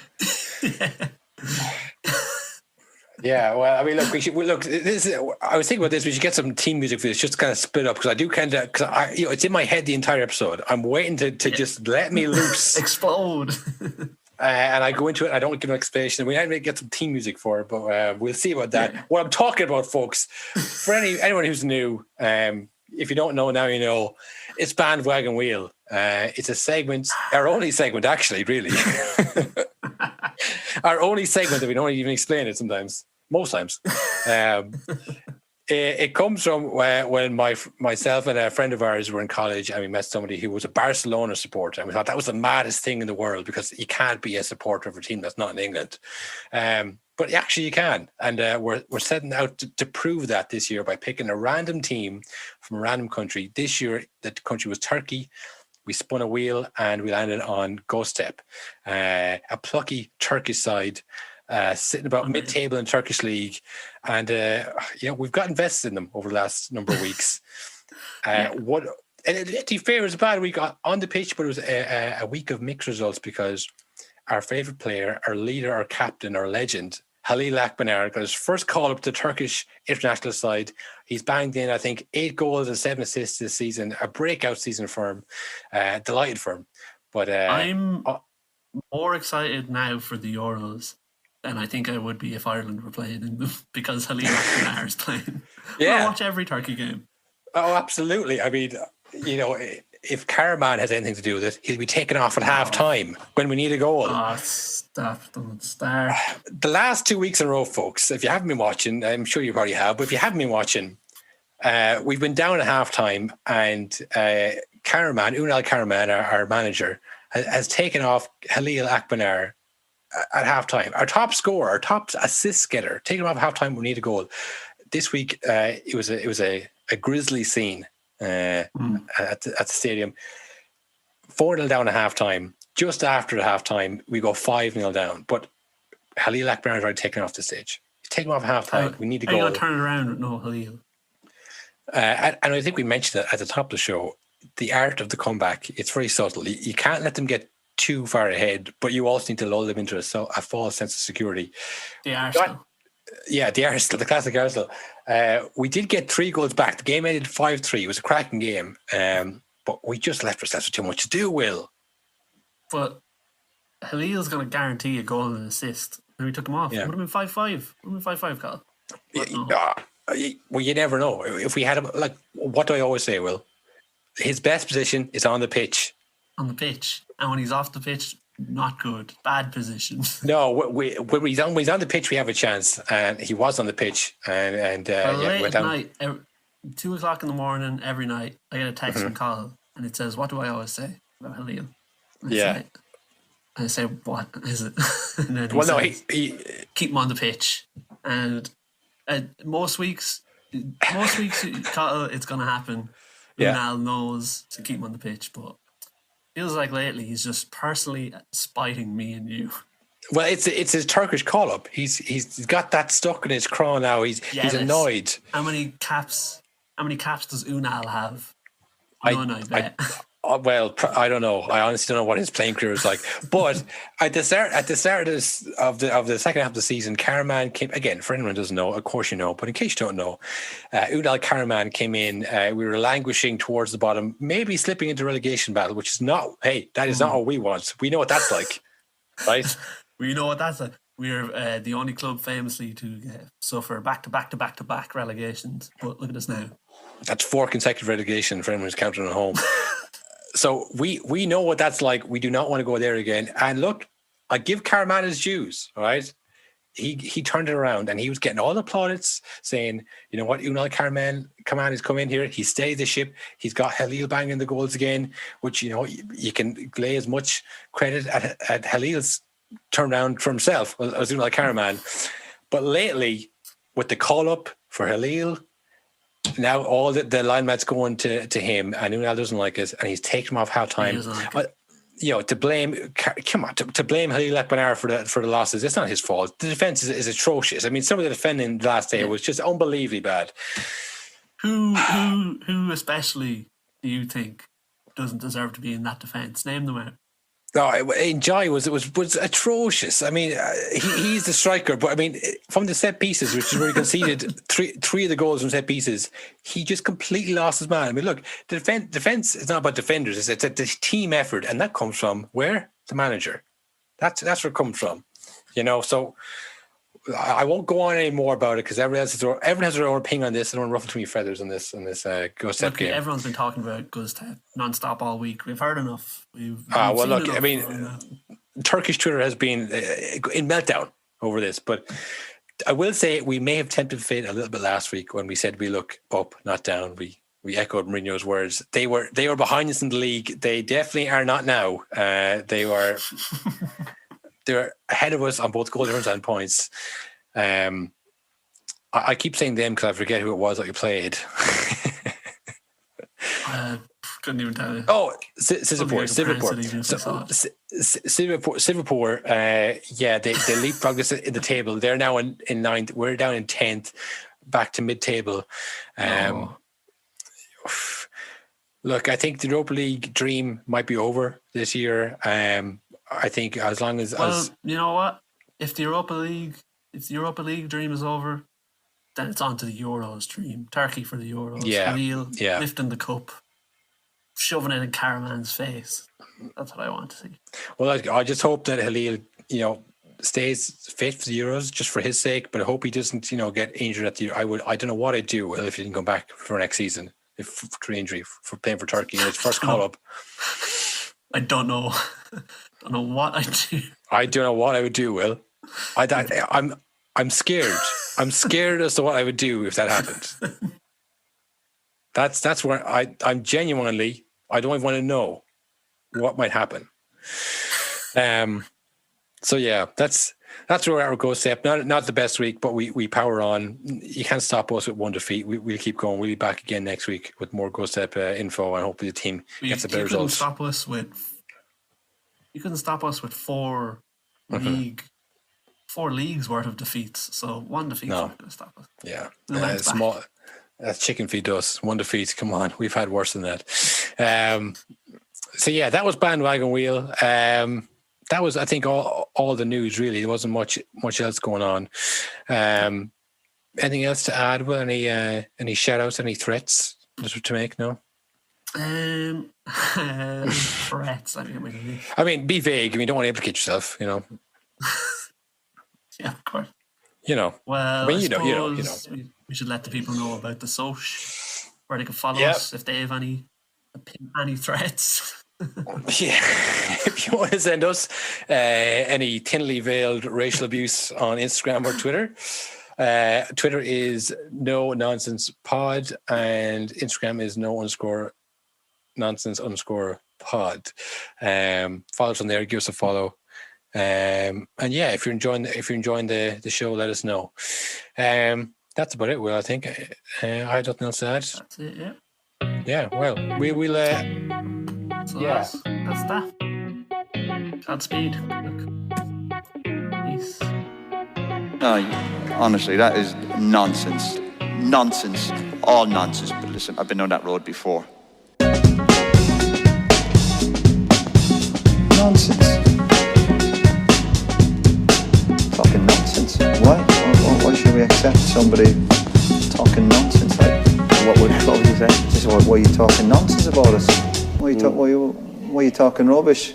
Yeah, well, I mean, look, I was thinking about this. We should get some team music for this, just to kind of split up, because I do kind of, it's in my head the entire episode. I'm waiting to just let me loose, explode, and I go into it. I don't give an explanation. We might get some team music for it, but we'll see about that. What I'm talking about, folks, for anyone who's new, if you don't know now, you know, it's Bandwagon Wheel. It's a segment, our only segment, actually, really. Our only segment that we don't even explain it sometimes, most times. It comes from when myself and a friend of ours were in college, and we met somebody who was a Barcelona supporter, and we thought that was the maddest thing in the world, because you can't be a supporter of a team that's not in England. But actually you can, and we're setting out to prove that this year by picking a random team from a random country. This year the country was Turkey. We spun a wheel and we landed on Goztepe, a plucky Turkish side, sitting about mid-table in Turkish league, and we've got invested in them over the last number of weeks. To be fair, it was a bad week on the pitch, but it was a week of mixed results, because our favourite player, our leader, our captain, our legend, Halil Akbaner, got his first call up to the Turkish international side. He's banged in, I think, 8 goals and 7 assists this season. A breakout season for him. Delighted for him. But I'm more excited now for the Euros than I think I would be if Ireland were playing in them, because Halil Akbaner is playing. I watch every Turkey game. Oh, absolutely. I mean, if Karaman has anything to do with it, he'll be taken off at half time when we need a goal. Don't start. The last 2 weeks in a row, folks, if you haven't been watching, I'm sure you probably have, but if you haven't been watching, we've been down at half time, and Unal Karaman, our manager, has taken off Halil Akbaner at half time. Our top scorer, our top assist getter, taken him off at half time when we need a goal. This week, it was a grisly scene at the stadium. 4-0 down at half time. Just after the half time, we go 5-0 down. But Halil Akbaner is already taken off the stage. He's taken off at half time. We need to go. Are you going to turn it around with no Halil? And I think we mentioned it at the top of the show. The art of the comeback, it's very subtle. You can't let them get too far ahead, but you also need to lull them into a false sense of security. The Arsenal. Yeah, the Arsenal, the classic Arsenal. We did get 3 goals back. The game ended 5-3. It was a cracking game. But we just left ourselves with too much to do, Will. But Halil's going to guarantee a goal and an assist. And we took him off. Yeah. It would have been 5-5. It would have been 5-5, Carl. Well, you never know. If we had him, like, what do I always say, Will? His best position is on the pitch. On the pitch. And when he's off the pitch, not good. Bad position. No, when he's on the pitch, we have a chance. And he was on the pitch. And late went at down. night, 2 o'clock in the morning, every night, I get a text from Carl, and it says, "What do I always say about Halil?" I say, "What is it?" And then he says, keep him on the pitch. And most weeks, Carl, it's going to happen. Unal knows to keep him on the pitch, but feels like lately he's just personally spiting me and you. Well, it's his Turkish call up. He's got that stuck in his craw now. He's annoyed. How many caps does Unal have? None, I bet. Well, I don't know. I honestly don't know what his playing career is like. But at the start of the second half of the season, Karaman came again. For anyone who doesn't know, of course you know, but in case you don't know, Unal Karaman came in. We were languishing towards the bottom, maybe slipping into relegation battle, which is not. Hey, that is not what we want. We know what that's like, right? We know what that's like. We're the only club famously to suffer back to back relegations. But look at us now. That's 4 consecutive relegation for anyone who's counting at home. So we know what that's like. We do not want to go there again. And look, I give Karaman his dues, all right? he turned it around and he was getting all the plaudits saying, you know what, Unai Karaman has come in here. He steadied the ship. He's got Halil banging the goals again, which, you know, you can lay as much credit at Halil's turnaround for himself as Unai Karaman. But lately, with the call up for Halil, now all the line mates going to him, and Unai doesn't like it, and he's taken him off half time. You know, to blame Halil Ekbenar for the losses, it's not his fault. The defence is atrocious. I mean, some of the defending last day was just unbelievably bad. Who especially do you think doesn't deserve to be in that defence? Name them out. No, Njai was atrocious. I mean, he's the striker, but I mean, from the set pieces, which is where he conceded three of the goals from set pieces, he just completely lost his man. I mean, look, the defense is not about defenders; it's a team effort, and that comes from where? The manager. That's where it comes from, you know. So I won't go on any more about it because everyone has their own opinion on this. I don't want to ruffle too many feathers on this Goztepe game. Everyone's been talking about Goztepe non-stop all week. We've heard enough. I mean, Turkish Twitter has been in meltdown over this, but I will say we may have tempted fate a little bit last week when we said we look up, not down. We echoed Mourinho's words. They were behind us in the league. They definitely are not now. They're ahead of us on both goal difference and points. I keep saying them because I forget who it was that we played. Couldn't even tell you. Oh, Sivapur. Yeah, they leapfrogged us in the table. They're now in ninth. We're down in 10th, back to mid-table. Look, I think the Europa League dream might be over this year. I think as long as you know what, if the Europa League dream is over, then it's on to the Euros dream. Turkey for the Euros. Yeah. Lifting the cup, shoving it in Karaman's face. That's what I want to see. Well, I just hope that Halil, you know, stays fit for the Euros just for his sake. But I hope he doesn't, you know, get injured at the. I don't know what I'd do if he didn't come back for next season if for injury for playing for Turkey in his first call up. I don't know. Don't know what I do. I don't know what I would do, Will. I'm scared. I'm scared as to what I would do if that happened. That's where I'm genuinely, I don't even want to know what might happen. So yeah, that's where we're at with Goztepe. Not the best week, but we power on. You can't stop us with one defeat. We'll keep going. We'll be back again next week with more Goztepe info, and hopefully the team gets a better result. You couldn't stop us with four leagues worth of defeats. So one defeat not going to stop us. Yeah, small. That's chicken feed to us. One defeat. Come on, we've had worse than that. So yeah, that was bandwagon wheel. That was, I think, all the news really. There wasn't much else going on. Anything else to add? Will any shout outs? Any threats to make? No. Threats. I mean, be vague. I mean, you don't want to implicate yourself. You know. Yeah, of course. You know. Well, I mean, you know. We should let the people know about the soch, where they can follow us if they have any threats. Yeah, if you want to send us any thinly veiled racial abuse on Instagram or Twitter. Twitter is no nonsense pod and Instagram is no_nonsense_pod. Follow us on there, give us a follow. And yeah, if you're enjoying the show, let us know. That's about it, Will. I think I had nothing else to add. That's it. Yeah. Yeah. Well, we will. So that's that. Godspeed. Peace. No, honestly, that is nonsense. Nonsense. All nonsense. But listen, I've been on that road before. Nonsense. Fucking nonsense. Why should we accept somebody talking nonsense? Like, what would you say? Just why are you talking nonsense about us? Why are you talking rubbish?